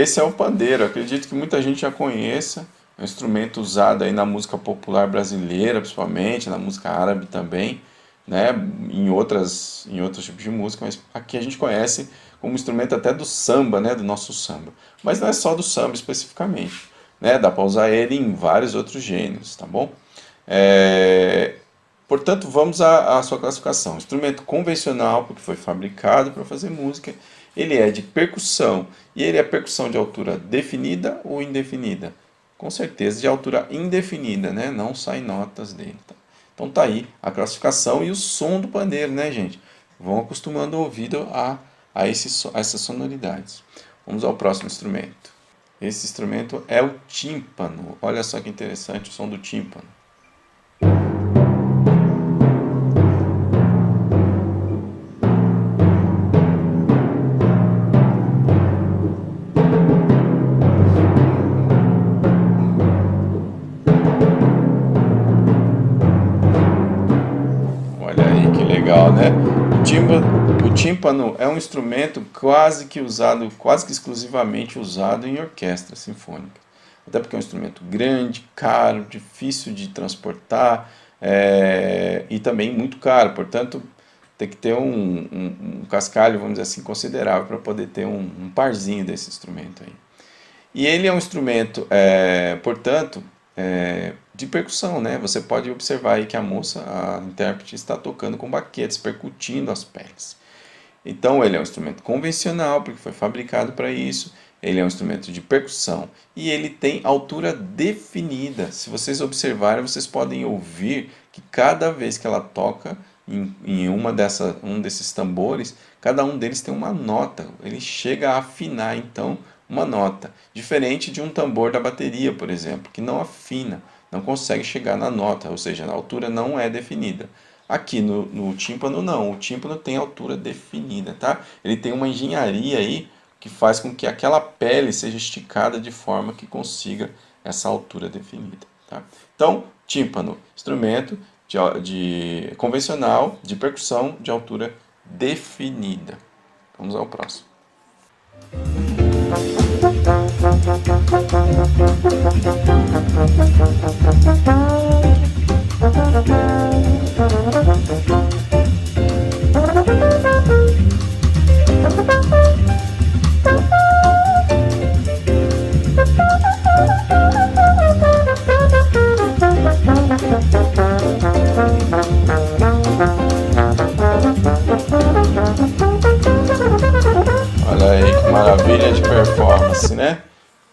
Esse é o pandeiro. Acredito que muita gente já conheça. É um instrumento usado aí na música popular brasileira, principalmente, na música árabe também, né? Em outros tipos de música, mas aqui a gente conhece como instrumento até do samba, né? Do nosso samba. Mas não é só do samba especificamente, né? Dá para usar ele em vários outros gêneros, tá bom? É, Portanto, vamos à sua classificação. Instrumento convencional, porque foi fabricado para fazer música. Ele é de percussão. E ele é percussão de altura definida ou indefinida? Com certeza de altura indefinida, né? Não saem notas dele. Tá? Então tá aí a classificação e o som do pandeiro, né, gente? Vão acostumando o ouvido a essas sonoridades. Vamos ao próximo instrumento. Esse instrumento é o tímpano. Olha só que interessante o som do tímpano. Olha aí que legal, né? O tímpano é um instrumento quase que usado, quase que exclusivamente usado em orquestra sinfônica. Até porque é um instrumento grande, caro, difícil de transportar e também muito caro. Portanto, tem que ter um cascalho, vamos dizer assim, considerável para poder ter um parzinho desse instrumento aí. E ele é um instrumento, portanto, de percussão, né? Você pode observar aí que a moça, a intérprete, está tocando com baquetes, percutindo as peles. Então, ele é um instrumento convencional, porque foi fabricado para isso. Ele é um instrumento de percussão e ele tem altura definida. Se vocês observarem, vocês podem ouvir que cada vez que ela toca em um desses tambores, cada um deles tem uma nota. Ele chega a afinar, então, uma nota. Diferente de um tambor da bateria, por exemplo, que não afina, não consegue chegar na nota, ou seja, a altura não é definida. Aqui no tímpano não, o tímpano tem altura definida, tá? Ele tem uma engenharia aí que faz com que aquela pele seja esticada de forma que consiga essa altura definida, tá? Então, tímpano, instrumento de convencional de percussão de altura definida. Vamos ao próximo. Olha aí que maravilha de performance, né?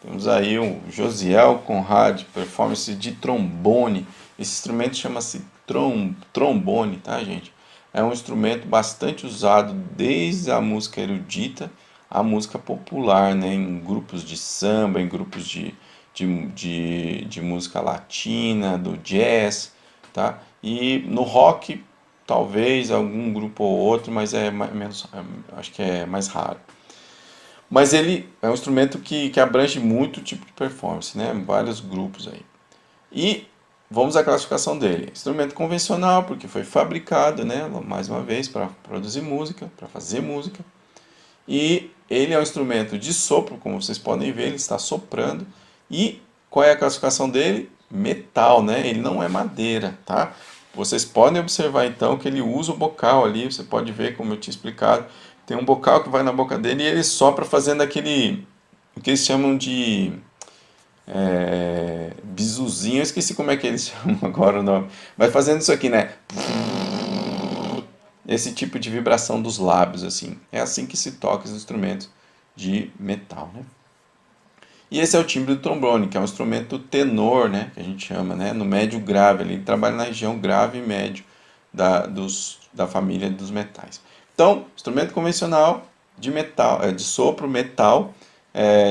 Temos aí o Josiel Conrad, performance de trombone. Esse instrumento chama-se trombone, tá, gente? É um instrumento bastante usado desde a música erudita à música popular, né? Em grupos de samba, em grupos de música latina, do jazz, tá? E no rock, talvez algum grupo ou outro, mas menos, acho que é mais raro. Mas ele é um instrumento que abrange muito tipo de performance, né? Vários grupos aí. E vamos à classificação dele. Instrumento convencional, porque foi fabricado, né? Mais uma vez, para produzir música, para fazer música. E ele é um instrumento de sopro, como vocês podem ver, ele está soprando. E qual é a classificação dele? Metal, né? Ele não é madeira, tá? Vocês podem observar então que ele usa o bocal ali, você pode ver como eu tinha explicado. Tem um bocal que vai na boca dele e ele sopra fazendo aquele, o que eles chamam de bisuzinho, eu esqueci como é que eles chamam agora o nome. Vai fazendo isso aqui, né? esse tipo de vibração dos lábios, assim. É assim que se toca os instrumentos de metal, né? E esse é o timbre do trombone, que é um instrumento tenor, né, que a gente chama, né, no médio grave. Ele trabalha na região grave e médio da família dos metais. Então, instrumento convencional de metal, de sopro, metal,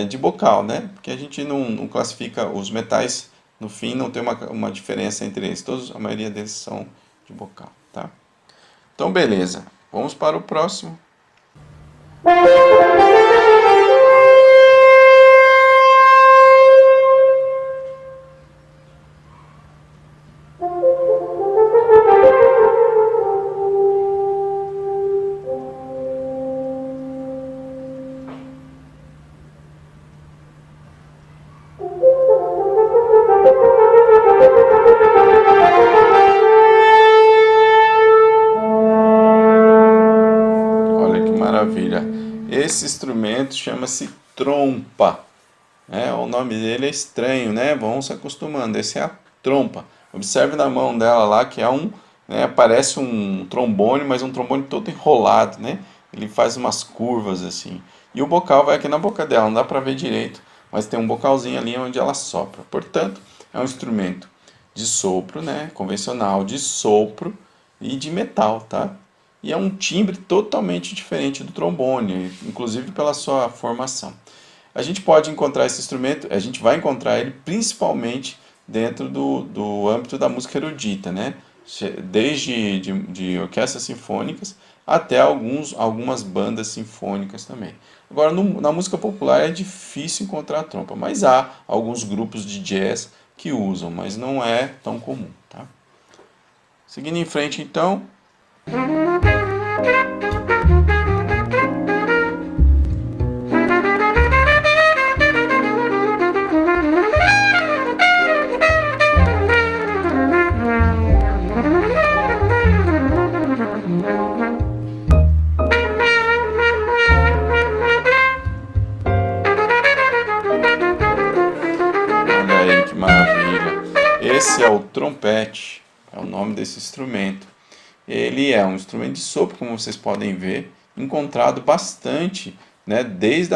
de bocal, né? Porque a gente não classifica os metais, no fim, não tem uma diferença entre eles. Todos, a maioria deles são de bocal, tá? Então, beleza. Vamos para o próximo. Olha que maravilha. Esse instrumento chama-se trompa. O nome dele é estranho, né? Vão se acostumando. Esse é a trompa. Observe na mão dela lá que é parece um trombone, mas um trombone todo enrolado, né? Ele faz umas curvas assim. E o bocal vai aqui na boca dela, não dá para ver direito, mas tem um bocalzinho ali onde ela sopra. Portanto, é um instrumento de sopro, né? Convencional de sopro e de metal, tá? E é um timbre totalmente diferente do trombone, inclusive pela sua formação. A gente pode encontrar esse instrumento, a gente vai encontrar ele principalmente dentro do âmbito da música erudita, né? Desde de orquestras sinfônicas até algumas bandas sinfônicas também. Agora, na música popular é difícil encontrar a trompa, mas há alguns grupos de jazz que usam, mas não é tão comum, tá? Seguindo em frente, então. Olha aí que maravilha. Esse é o trompete, é o nome desse instrumento. Ele é um instrumento de sopro, como vocês podem ver, encontrado bastante, né, desde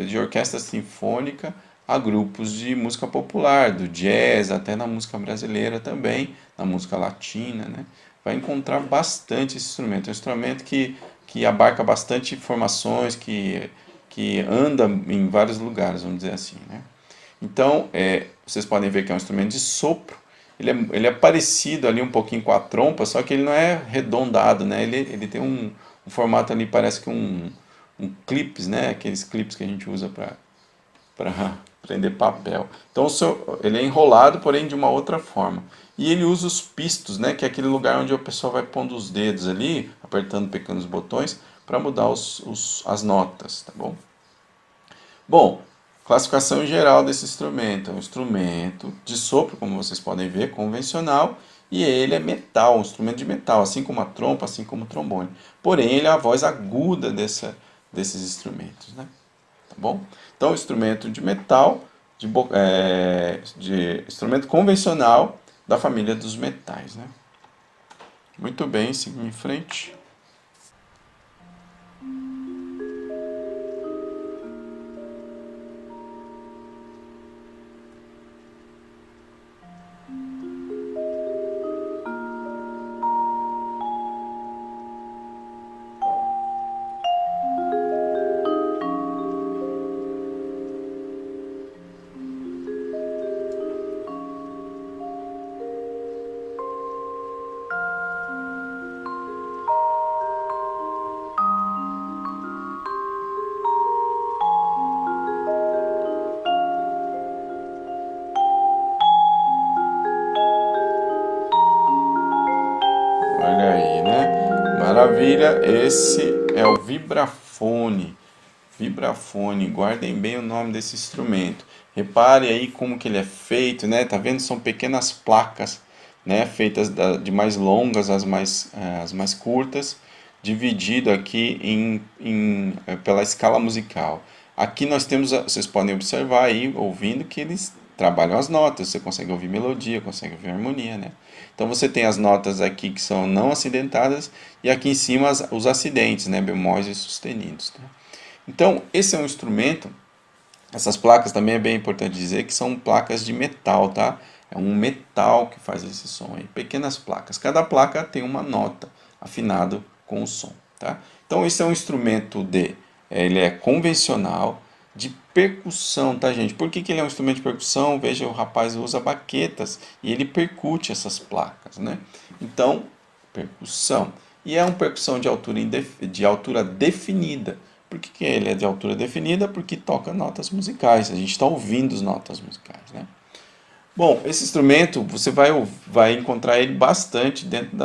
de orquestra sinfônica a grupos de música popular, do jazz, até na música brasileira também, na música latina, né? Vai encontrar bastante esse instrumento. É um instrumento que abarca bastante informações, que anda em vários lugares, vamos dizer assim, né? Então, vocês podem ver que é um instrumento de sopro. Ele é parecido ali um pouquinho com a trompa, só que ele não é arredondado, né? Ele tem um formato ali, parece que um clips, né? Aqueles clips que a gente usa para prender papel. Então, ele é enrolado, porém de uma outra forma. E ele usa os pistos, né? Que é aquele lugar onde a pessoa vai pondo os dedos ali, apertando pequenos botões, para mudar as notas, tá bom? Bom, classificação geral desse instrumento. É um instrumento de sopro, como vocês podem ver, convencional, e ele é metal, um instrumento de metal, assim como a trompa, assim como o trombone. Porém, ele é a voz aguda desses instrumentos, né? Tá bom? Então, instrumento de metal, de instrumento convencional da família dos metais, né? Muito bem, seguindo em frente. Olha aí, né? Maravilha. Esse é o vibrafone. Vibrafone. Guardem bem o nome desse instrumento. Repare aí como que ele é feito, né? Tá vendo? São pequenas placas, né? Feitas de mais longas as mais curtas, dividido aqui pela escala musical. Aqui nós temos, vocês podem observar aí, ouvindo, que eles trabalham as notas, você consegue ouvir melodia, consegue ouvir harmonia, né? Então você tem as notas aqui que são não acidentadas e aqui em cima os acidentes, né? Bemóis e sustenidos. Né? Então esse é um instrumento. Essas placas também é bem importante dizer que são placas de metal, tá? É um metal que faz esse som aí. Pequenas placas. Cada placa tem uma nota afinado com o som, tá? Então esse é um instrumento ele é convencional de percussão, tá, gente? Por que ele é um instrumento de percussão? Veja, o rapaz usa baquetas e ele percute essas placas, né? Então, percussão. E é uma percussão de altura definida. Por que ele é de altura definida? Porque toca notas musicais. A gente está ouvindo as notas musicais, né? Bom, esse instrumento você vai encontrar ele bastante dentro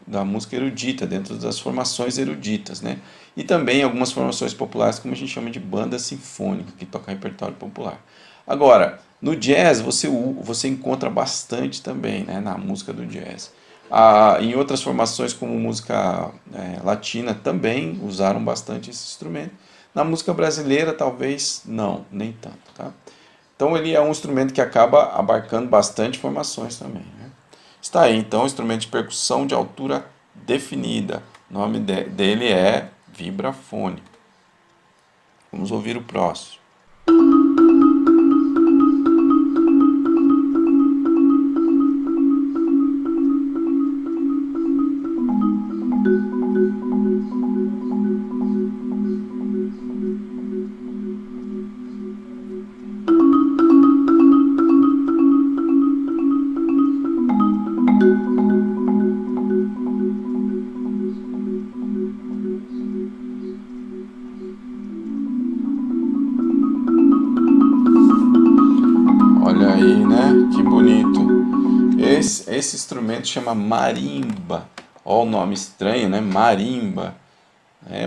da música erudita, dentro das formações eruditas, né? E também algumas formações populares, como a gente chama de banda sinfônica, que toca repertório popular. Agora, no jazz você encontra bastante também, né, na música do jazz. Em outras formações, como música latina, também usaram bastante esse instrumento. Na música brasileira, talvez não, nem tanto, tá? Então ele é um instrumento que acaba abarcando bastante formações também. Né? Está aí então o instrumento de percussão de altura definida. O nome dele é vibrafone. Vamos ouvir o próximo. Olha aí, né? Que bonito. Esse instrumento chama marimba. Olha o nome estranho, né? Marimba.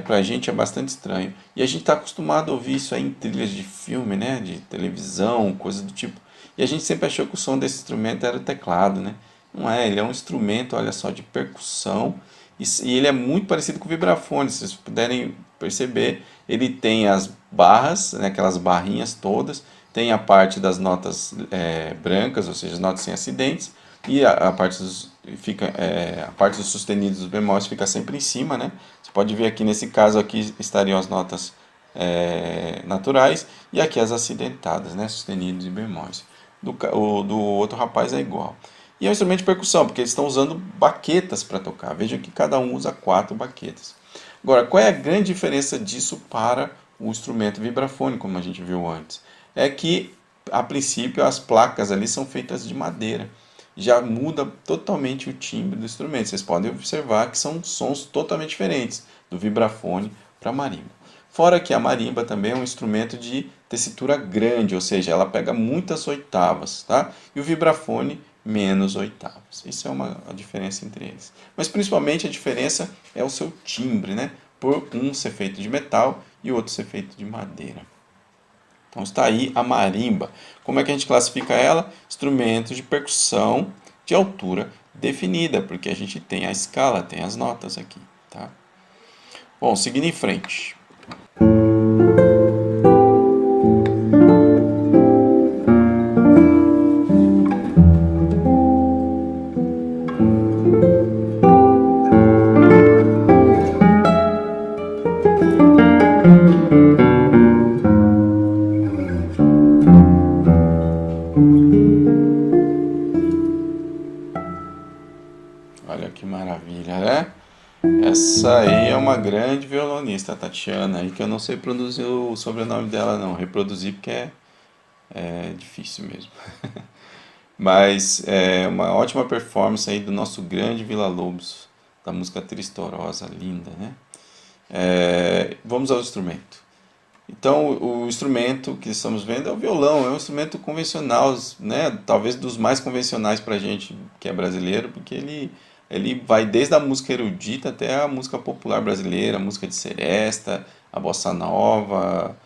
Pra gente é bastante estranho. E a gente está acostumado a ouvir isso aí em trilhas de filme, né? De televisão, coisa do tipo. E a gente sempre achou que o som desse instrumento era o teclado, né? Não é, ele é um instrumento, olha só, de percussão. E ele é muito parecido com o vibrafone, se vocês puderem perceber. Ele tem as barras, né, aquelas barrinhas todas. Tem a parte das notas brancas, ou seja, as notas sem acidentes. E a parte a parte dos sustenidos dos bemóis fica sempre em cima, né? Você pode ver aqui nesse caso aqui estariam as notas naturais e aqui as acidentadas, né? Sustenidos e bemóis. Do outro rapaz é igual. E é um instrumento de percussão, porque eles estão usando baquetas para tocar. Vejam que cada um usa 4 baquetas. Agora, qual é a grande diferença disso para o instrumento vibrafone, como a gente viu antes? É que, a princípio, as placas ali são feitas de madeira. Já muda totalmente o timbre do instrumento. Vocês podem observar que são sons totalmente diferentes do vibrafone para a marimba. Fora que a marimba também é um instrumento de tessitura grande, ou seja, ela pega muitas oitavas, tá? E o vibrafone menos oitavas. Isso é a diferença entre eles. Mas principalmente a diferença é o seu timbre, né? Por um ser feito de metal e o outro ser feito de madeira. Então está aí a marimba. Como é que a gente classifica ela? Instrumento de percussão de altura definida, porque a gente tem a escala, tem as notas aqui, tá? Bom, seguindo em frente. Olha que maravilha, né? Essa aí é uma grande violonista, a Tatiana, aí que eu não sei produzir o sobrenome dela não, reproduzir porque é difícil mesmo. Mas é uma ótima performance aí do nosso grande Villa-Lobos, da música Tristorosa, linda, né? Vamos ao instrumento. Então, o instrumento que estamos vendo é o violão, é um instrumento convencional, né? Talvez dos mais convencionais para a gente que é brasileiro, porque ele vai desde a música erudita até a música popular brasileira, a música de seresta, a bossa nova,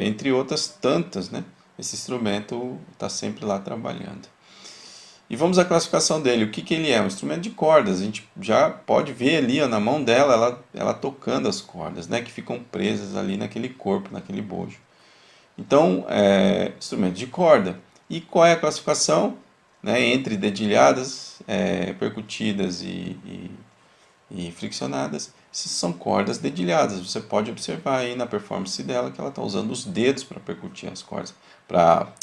entre outras tantas, né? Esse instrumento está sempre lá trabalhando. E vamos à classificação dele. O que ele é? Um instrumento de cordas. A gente já pode ver ali ó, na mão dela, ela tocando as cordas, né, que ficam presas ali naquele corpo, naquele bojo. Então, instrumento de corda. E qual é a classificação? Né, entre dedilhadas, percutidas e friccionadas, são cordas dedilhadas. Você pode observar aí na performance dela que ela está usando os dedos para percutir as cordas, para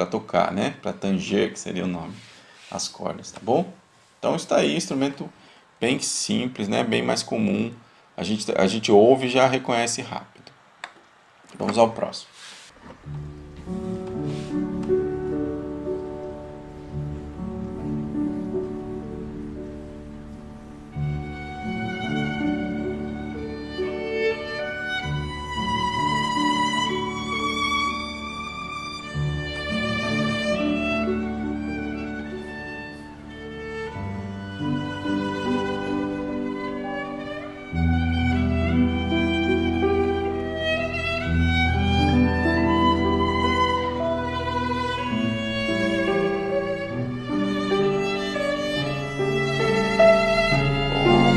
tocar, né? Para tanger, que seria o nome, as cordas, tá bom? Então está aí, instrumento bem simples, né? Bem mais comum. A gente ouve e já reconhece rápido. Vamos ao próximo.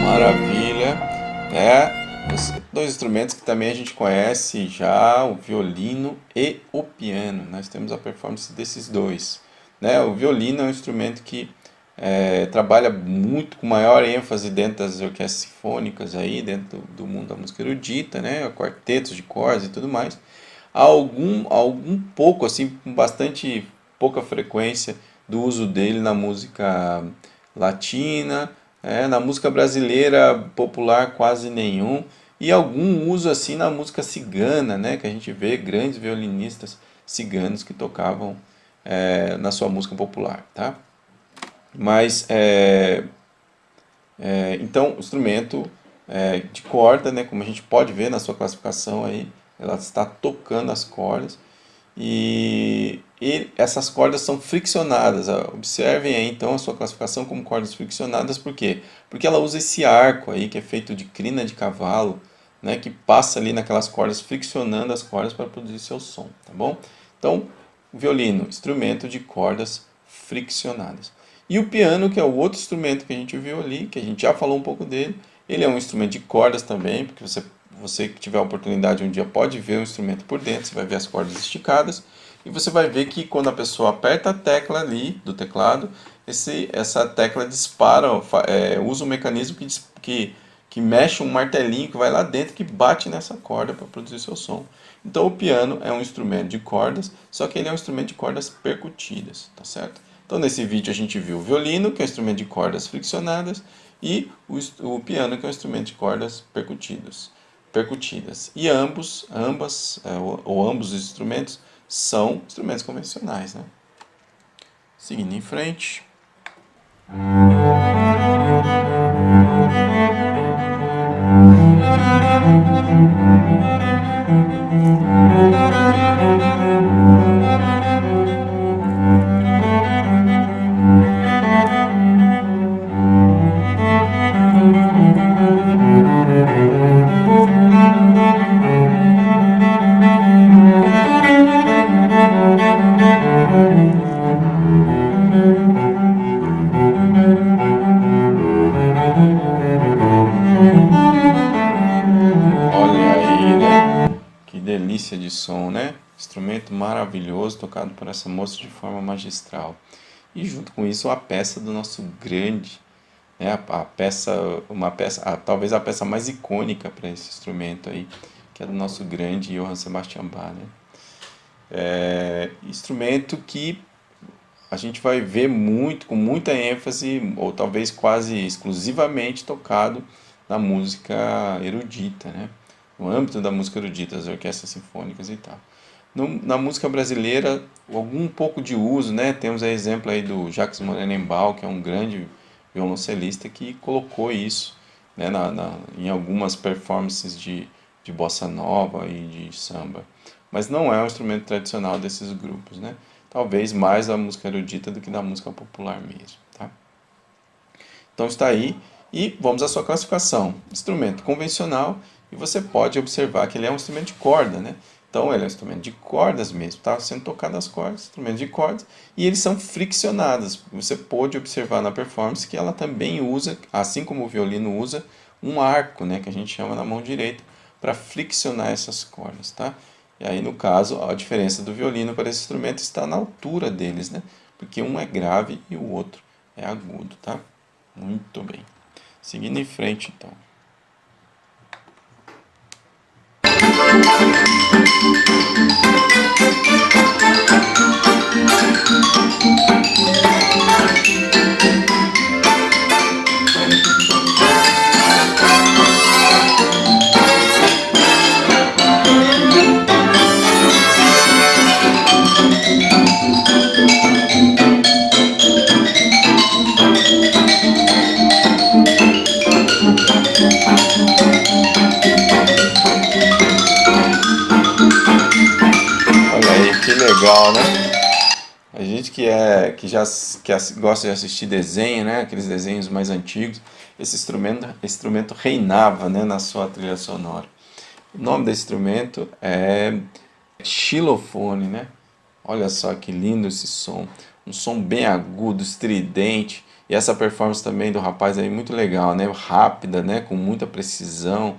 Maravilha. Os dois instrumentos que também a gente conhece já, o violino e o piano. Nós temos a performance desses dois. Né? O violino é um instrumento que trabalha muito com maior ênfase dentro das orquestras sinfônicas, aí, dentro do mundo da música erudita, né? Quartetos de cordas e tudo mais. Há algum pouco, assim, com bastante pouca frequência do uso dele na música latina, na música brasileira popular quase nenhum, e algum uso assim na música cigana, né, que a gente vê grandes violinistas ciganos que tocavam na sua música popular, tá? Mas então o instrumento de corda, né, como a gente pode ver na sua classificação aí, ela está tocando as cordas e essas cordas são friccionadas. Observem aí então a sua classificação como cordas friccionadas, por quê? Porque ela usa esse arco aí que é feito de crina de cavalo, né, que passa ali naquelas cordas, friccionando as cordas para produzir seu som, tá bom? Então, o violino, instrumento de cordas friccionadas. E o piano, que é o outro instrumento que a gente viu ali, que a gente já falou um pouco dele, ele é um instrumento de cordas também, porque você que tiver a oportunidade um dia pode ver o instrumento por dentro, você vai ver as cordas esticadas, e você vai ver que quando a pessoa aperta a tecla ali do teclado, essa tecla dispara, usa um mecanismo que mexe um martelinho que vai lá dentro, que bate nessa corda para produzir seu som. Então o piano é um instrumento de cordas, só que ele é um instrumento de cordas percutidas, tá certo? Então nesse vídeo a gente viu o violino, que é um instrumento de cordas friccionadas, e o piano, que é um instrumento de cordas percutidas. E ambos os instrumentos são instrumentos convencionais, né? Seguindo em frente. Olha aí, né? Que delícia de som, né? Instrumento maravilhoso, tocado por essa moça de forma magistral. E junto com isso, a peça do nosso grande, né? A peça, talvez a peça mais icônica para esse instrumento aí, que é do nosso grande Johann Sebastian Bach, né? Instrumento que a gente vai ver muito, com muita ênfase, ou talvez quase exclusivamente tocado na música erudita, né? No âmbito da música erudita, das orquestras sinfônicas e tal. Na música brasileira, algum pouco de uso, né? Temos aí exemplo aí do Jacques Morenenbaum, que é um grande violoncelista que colocou isso, né, em algumas performances de bossa nova e de samba. Mas não é um instrumento tradicional desses grupos, né? Talvez mais da música erudita do que da música popular mesmo, tá? Então está aí, e vamos à sua classificação. Instrumento convencional, e você pode observar que ele é um instrumento de corda, né? Então ele é um instrumento de cordas mesmo, está sendo tocado as cordas, instrumento de cordas, e eles são friccionados. Você pode observar na performance que ela também usa, assim como o violino usa, um arco, né, que a gente chama na mão direita, para friccionar essas cordas, tá? E aí, no caso, a diferença do violino para esse instrumento está na altura deles, né? Porque um é grave e o outro é agudo, tá? Muito bem. Seguindo em frente, então. Olha aí, que legal, né? A gente que gosta de assistir desenho, né? Aqueles desenhos mais antigos, esse instrumento reinava, né, na sua trilha sonora. O nome desse instrumento é xilofone, né? Olha só que lindo esse som. Um som bem agudo, estridente. E essa performance também do rapaz aí muito legal, né? Rápida, né? Com muita precisão,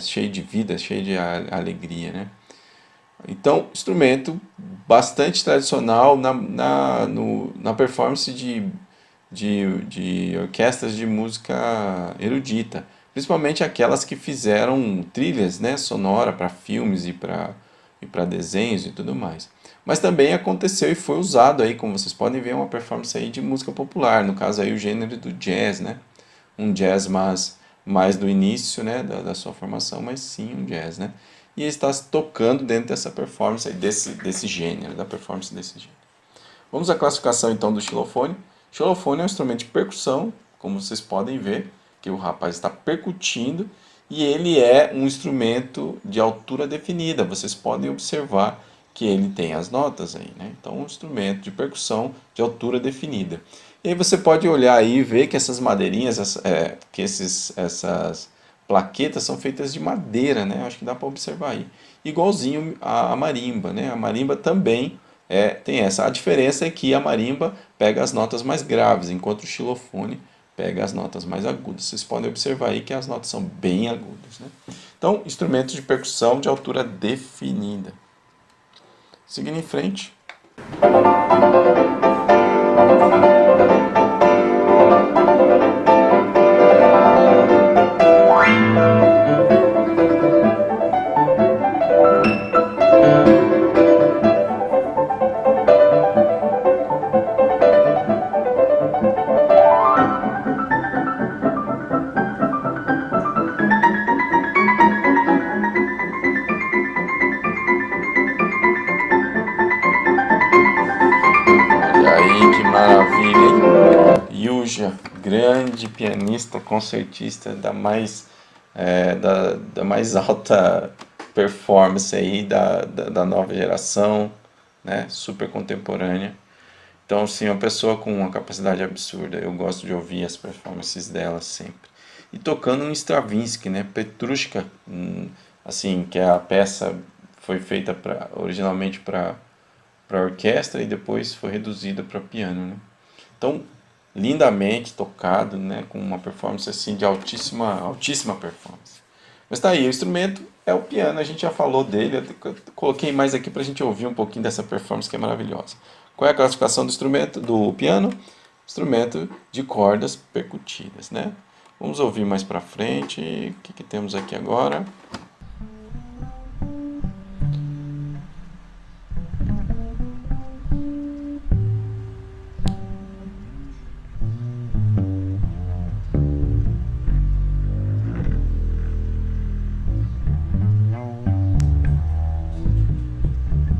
cheio de vida, cheio de alegria, né? Então, instrumento bastante tradicional na performance de orquestras de música erudita, principalmente aquelas que fizeram trilhas, né, sonora para filmes e para desenhos e tudo mais. Mas também aconteceu e foi usado aí, como vocês podem ver, uma performance aí de música popular, no caso aí o gênero do jazz, né? Um jazz mais do início, né, da sua formação, mas sim um jazz, né? E ele está tocando dentro dessa performance aí, desse gênero, da performance desse gênero. Vamos à classificação então do xilofone. Xilofone é um instrumento de percussão, como vocês podem ver, que o rapaz está percutindo, e ele é um instrumento de altura definida. Vocês podem observar que ele tem as notas aí, né? Então, um instrumento de percussão de altura definida. E aí você pode olhar aí e ver que essas madeirinhas, essas plaquetas são feitas de madeira, né? Acho que dá para observar aí. Igualzinho a marimba, né? A marimba também tem essa. A diferença é que a marimba pega as notas mais graves, enquanto o xilofone pega as notas mais agudas. Vocês podem observar aí que as notas são bem agudas, né? Então, instrumentos de percussão de altura definida. Seguindo em frente. Olha aí que maravilha, hein? Yuja, grande pianista, concertista da mais alta performance aí da nova geração, né? Super contemporânea. Então, sim, uma pessoa com uma capacidade absurda. Eu gosto de ouvir as performances dela sempre. E tocando um Stravinsky, né? Petrushka, assim, que a peça foi feita originalmente para orquestra e depois foi reduzida para piano, né? Então, lindamente tocado, né? Com uma performance assim de altíssima performance. Mas tá aí, o instrumento é o piano, a gente já falou dele, eu coloquei mais aqui para a gente ouvir um pouquinho dessa performance que é maravilhosa. Qual é a classificação do instrumento do piano? Instrumento de cordas percutidas, né? Vamos ouvir mais para frente. O que temos aqui agora?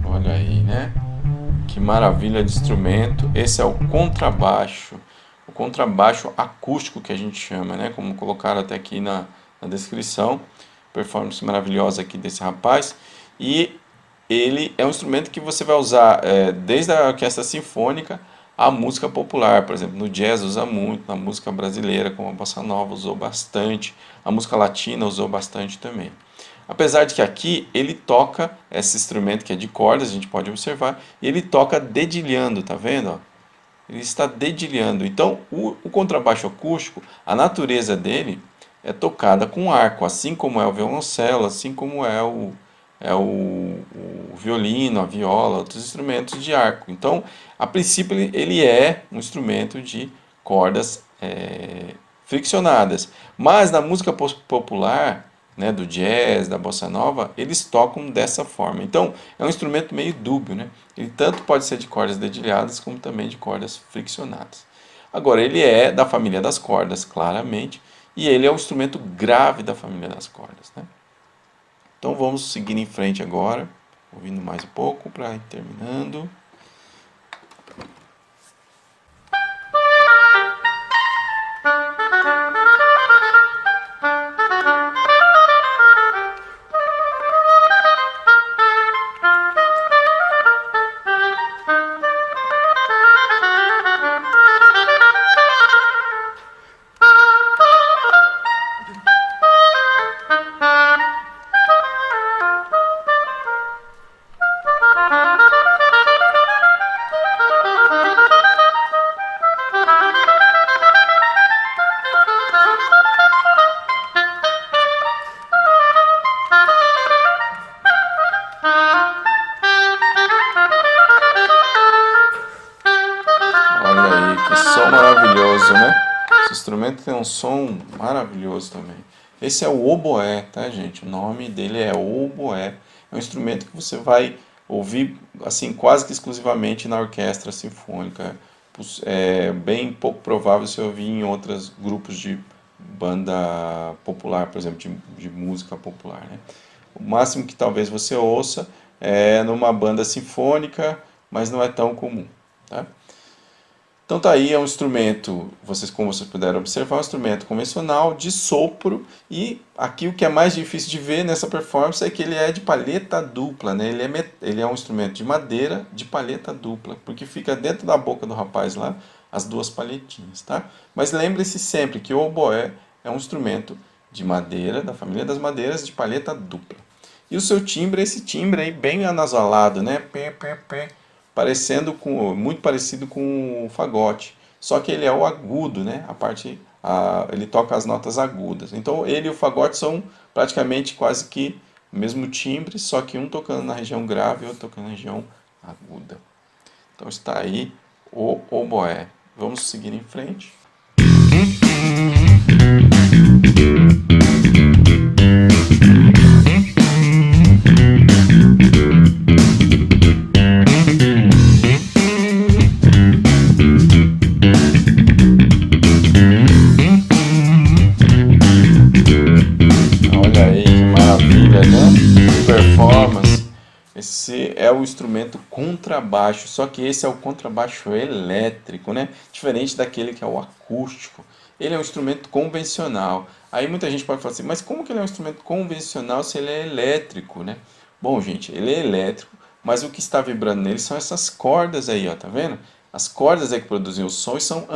Olha aí, né? Que maravilha de instrumento. Esse é o contrabaixo. O contrabaixo acústico que a gente chama, né? Como colocaram até aqui na descrição. Performance maravilhosa aqui desse rapaz. E ele é um instrumento que você vai usar desde a orquestra sinfônica à música popular. Por exemplo, no jazz usa muito, na música brasileira, como a bossa nova, usou bastante. A música latina usou bastante também. Apesar de que aqui ele toca esse instrumento que é de cordas, a gente pode observar, e ele toca dedilhando, tá vendo? Ó? Ele está dedilhando. Então, o contrabaixo acústico, a natureza dele é tocada com arco, assim como é o violoncelo, assim como é é o violino, a viola, outros instrumentos de arco. Então, a princípio, ele é um instrumento de cordas friccionadas. Mas na música popular, né, do jazz, da bossa nova, eles tocam dessa forma. Então, é um instrumento meio dúbio, né? Ele tanto pode ser de cordas dedilhadas como também de cordas friccionadas. Agora, ele é da família das cordas, claramente, e ele é o instrumento grave da família das cordas, né? Então, vamos seguir em frente agora, ouvindo mais um pouco para ir terminando. Olha aí, que som maravilhoso, né? Esse instrumento tem um som maravilhoso também. Esse é o oboé, tá, gente? O nome dele é oboé. É um instrumento que você vai ouvir assim quase que exclusivamente na orquestra sinfônica. É bem pouco provável você ouvir em outros grupos de banda popular, por exemplo, de música popular, né? O máximo que talvez você ouça é numa banda sinfônica, mas não é tão comum, tá? Então tá aí, é um instrumento, como vocês puderam observar, um instrumento convencional de sopro, e aqui o que é mais difícil de ver nessa performance é que ele é de palheta dupla, né? Ele é um instrumento de madeira de palheta dupla, porque fica dentro da boca do rapaz lá as duas palhetinhas, tá? Mas lembre-se sempre que o oboé é um instrumento de madeira, da família das madeiras, de palheta dupla. E o seu timbre é esse timbre aí bem anasalado, né? Pé, pé, pé, muito parecido com o fagote. Só que ele é o agudo, né? Ele toca as notas agudas. Então ele e o fagote são praticamente quase que o mesmo timbre, só que um tocando na região grave e outro tocando na região aguda. Então está aí o oboé. Vamos seguir em frente. Olha aí que maravilha, né? Performance. Esse é o instrumento contrabaixo, só que esse é o contrabaixo elétrico, né? Diferente daquele que é o acústico. Ele é um instrumento convencional. Aí muita gente pode falar assim, mas como que ele é um instrumento convencional se ele é elétrico, né? Bom, gente, ele é elétrico, mas o que está vibrando nele são essas cordas aí, ó, tá vendo? As cordas aí que produzem o som e são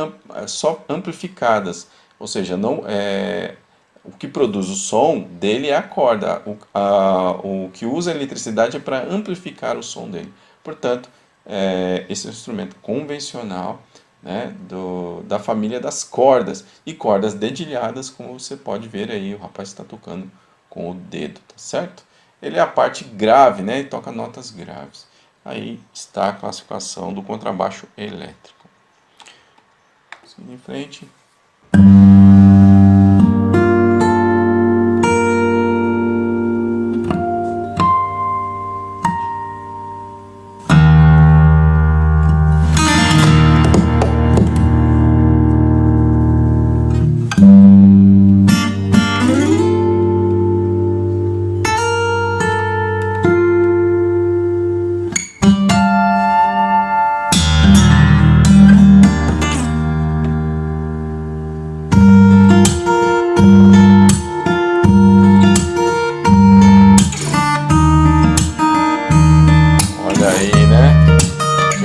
só amplificadas, ou seja, não o que produz o som dele é a corda. O que usa a eletricidade é para amplificar o som dele. Portanto, esse é um instrumento convencional, né, da família das cordas. E cordas dedilhadas, como você pode ver aí, o rapaz está tocando com o dedo, tá certo? Ele é a parte grave, né, e toca notas graves. Aí está a classificação do contrabaixo elétrico. Seguindo em frente.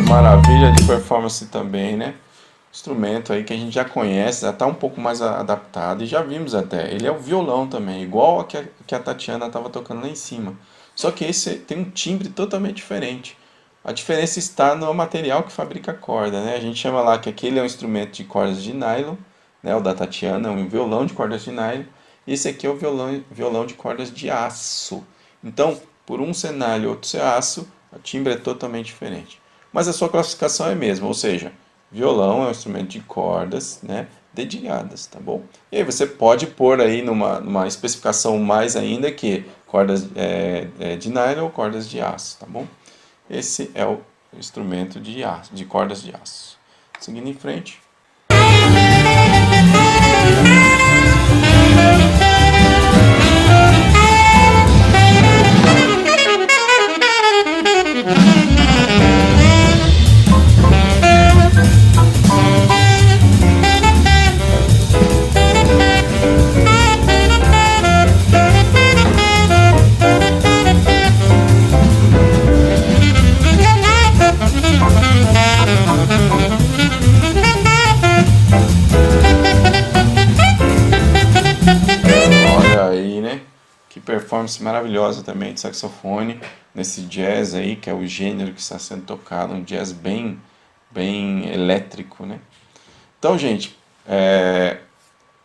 Maravilha de performance também, né? Instrumento aí que a gente já conhece, já está um pouco mais adaptado e já vimos até. Ele é o violão também, igual a que a Tatiana estava tocando lá em cima. Só que esse tem um timbre totalmente diferente. A diferença está no material que fabrica a corda, né? A gente chama lá que aquele é um instrumento de cordas de nylon, né? O da Tatiana é um violão de cordas de nylon. E esse aqui é o violão de cordas de aço. Então, por um ser nylon e outro ser aço, o timbre é totalmente diferente. Mas a sua classificação é a mesma, ou seja, violão é um instrumento de cordas, né, dedilhadas, tá bom? E aí você pode pôr aí numa especificação mais ainda que cordas de nylon ou cordas de aço, tá bom? Esse é o instrumento de aço, de cordas de aço. Seguindo em frente. Olha aí, né? Que performance maravilhosa também de saxofone nesse jazz aí, que é o gênero que está sendo tocado, um jazz bem elétrico, né? Então, gente,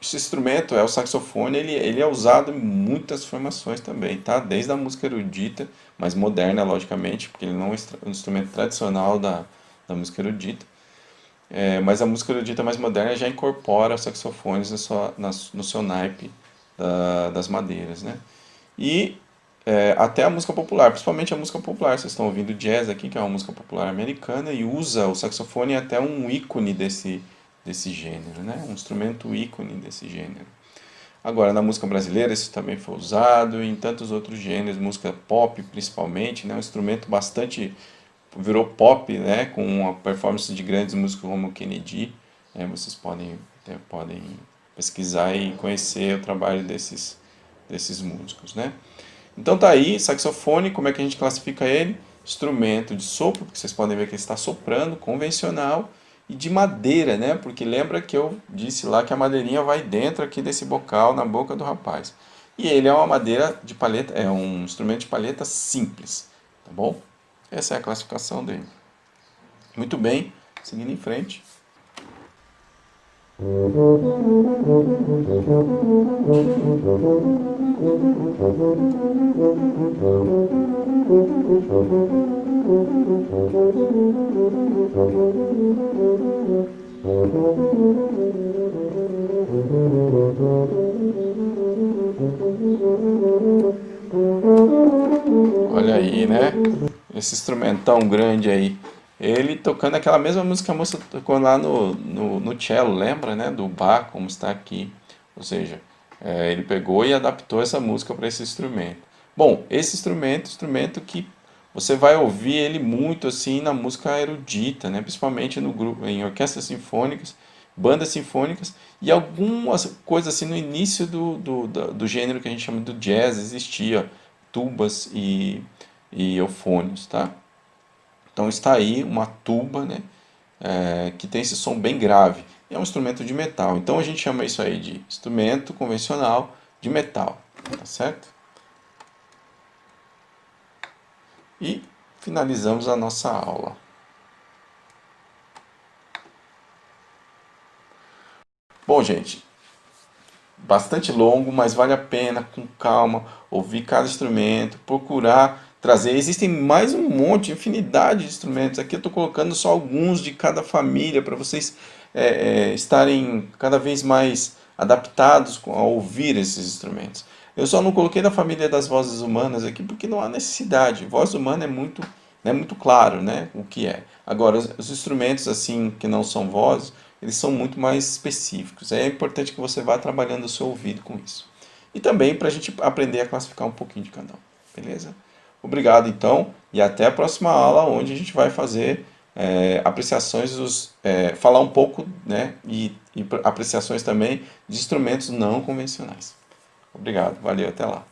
esse instrumento é o saxofone, ele é usado em muitas formações também, tá? Desde a música erudita, mais moderna, logicamente, porque ele não é um instrumento tradicional da música erudita. Mas a música erudita mais moderna já incorpora os saxofones no seu naipe das madeiras, né? E até a música popular, principalmente a música popular. Vocês estão ouvindo jazz aqui, que é uma música popular americana, e usa o saxofone até um ícone desse gênero, né? Um instrumento ícone desse gênero. Agora, na música brasileira, isso também foi usado, e em tantos outros gêneros, música pop principalmente, né? Um instrumento bastante virou pop, né, com a performance de grandes músicos como Kennedy. Vocês podem pesquisar e conhecer o trabalho desses músicos, né? Então tá aí, saxofone, como é que a gente classifica ele? Instrumento de sopro, porque vocês podem ver que ele está soprando, convencional, e de madeira, né? Porque lembra que eu disse lá que a madeirinha vai dentro aqui desse bocal, na boca do rapaz. E ele é uma madeira de palheta, é um instrumento de palheta simples, tá bom? Essa é a classificação dele. Muito bem, seguindo em frente. Olha aí, né? Esse instrumentão grande aí. Ele tocando aquela mesma música que a moça tocou lá no cello, lembra, né? Do Bach, como está aqui. Ou seja, ele pegou e adaptou essa música para esse instrumento. Bom, esse instrumento que você vai ouvir ele muito assim na música erudita, né? Principalmente no grupo, em orquestras sinfônicas, bandas sinfônicas e algumas coisas assim no início do gênero que a gente chama do jazz existia tubas e eufônios, tá? Então está aí uma tuba, né, que tem esse som bem grave. É um instrumento de metal. Então a gente chama isso aí de instrumento convencional de metal, tá certo? E finalizamos a nossa aula. Bom, gente, bastante longo, mas vale a pena, com calma, ouvir cada instrumento, procurar trazer. Existem mais um monte, infinidade de instrumentos. Aqui eu estou colocando só alguns de cada família para vocês estarem cada vez mais adaptados a ouvir esses instrumentos. Eu só não coloquei na família das vozes humanas aqui porque não há necessidade. Voz humana é muito claro, né, o que é. Agora, os instrumentos assim que não são vozes, eles são muito mais específicos. É importante que você vá trabalhando o seu ouvido com isso. E também para a gente aprender a classificar um pouquinho de cada um, beleza? Obrigado então, e até a próxima aula, onde a gente vai fazer apreciações falar um pouco, né, e apreciações também de instrumentos não convencionais. Obrigado, valeu, até lá.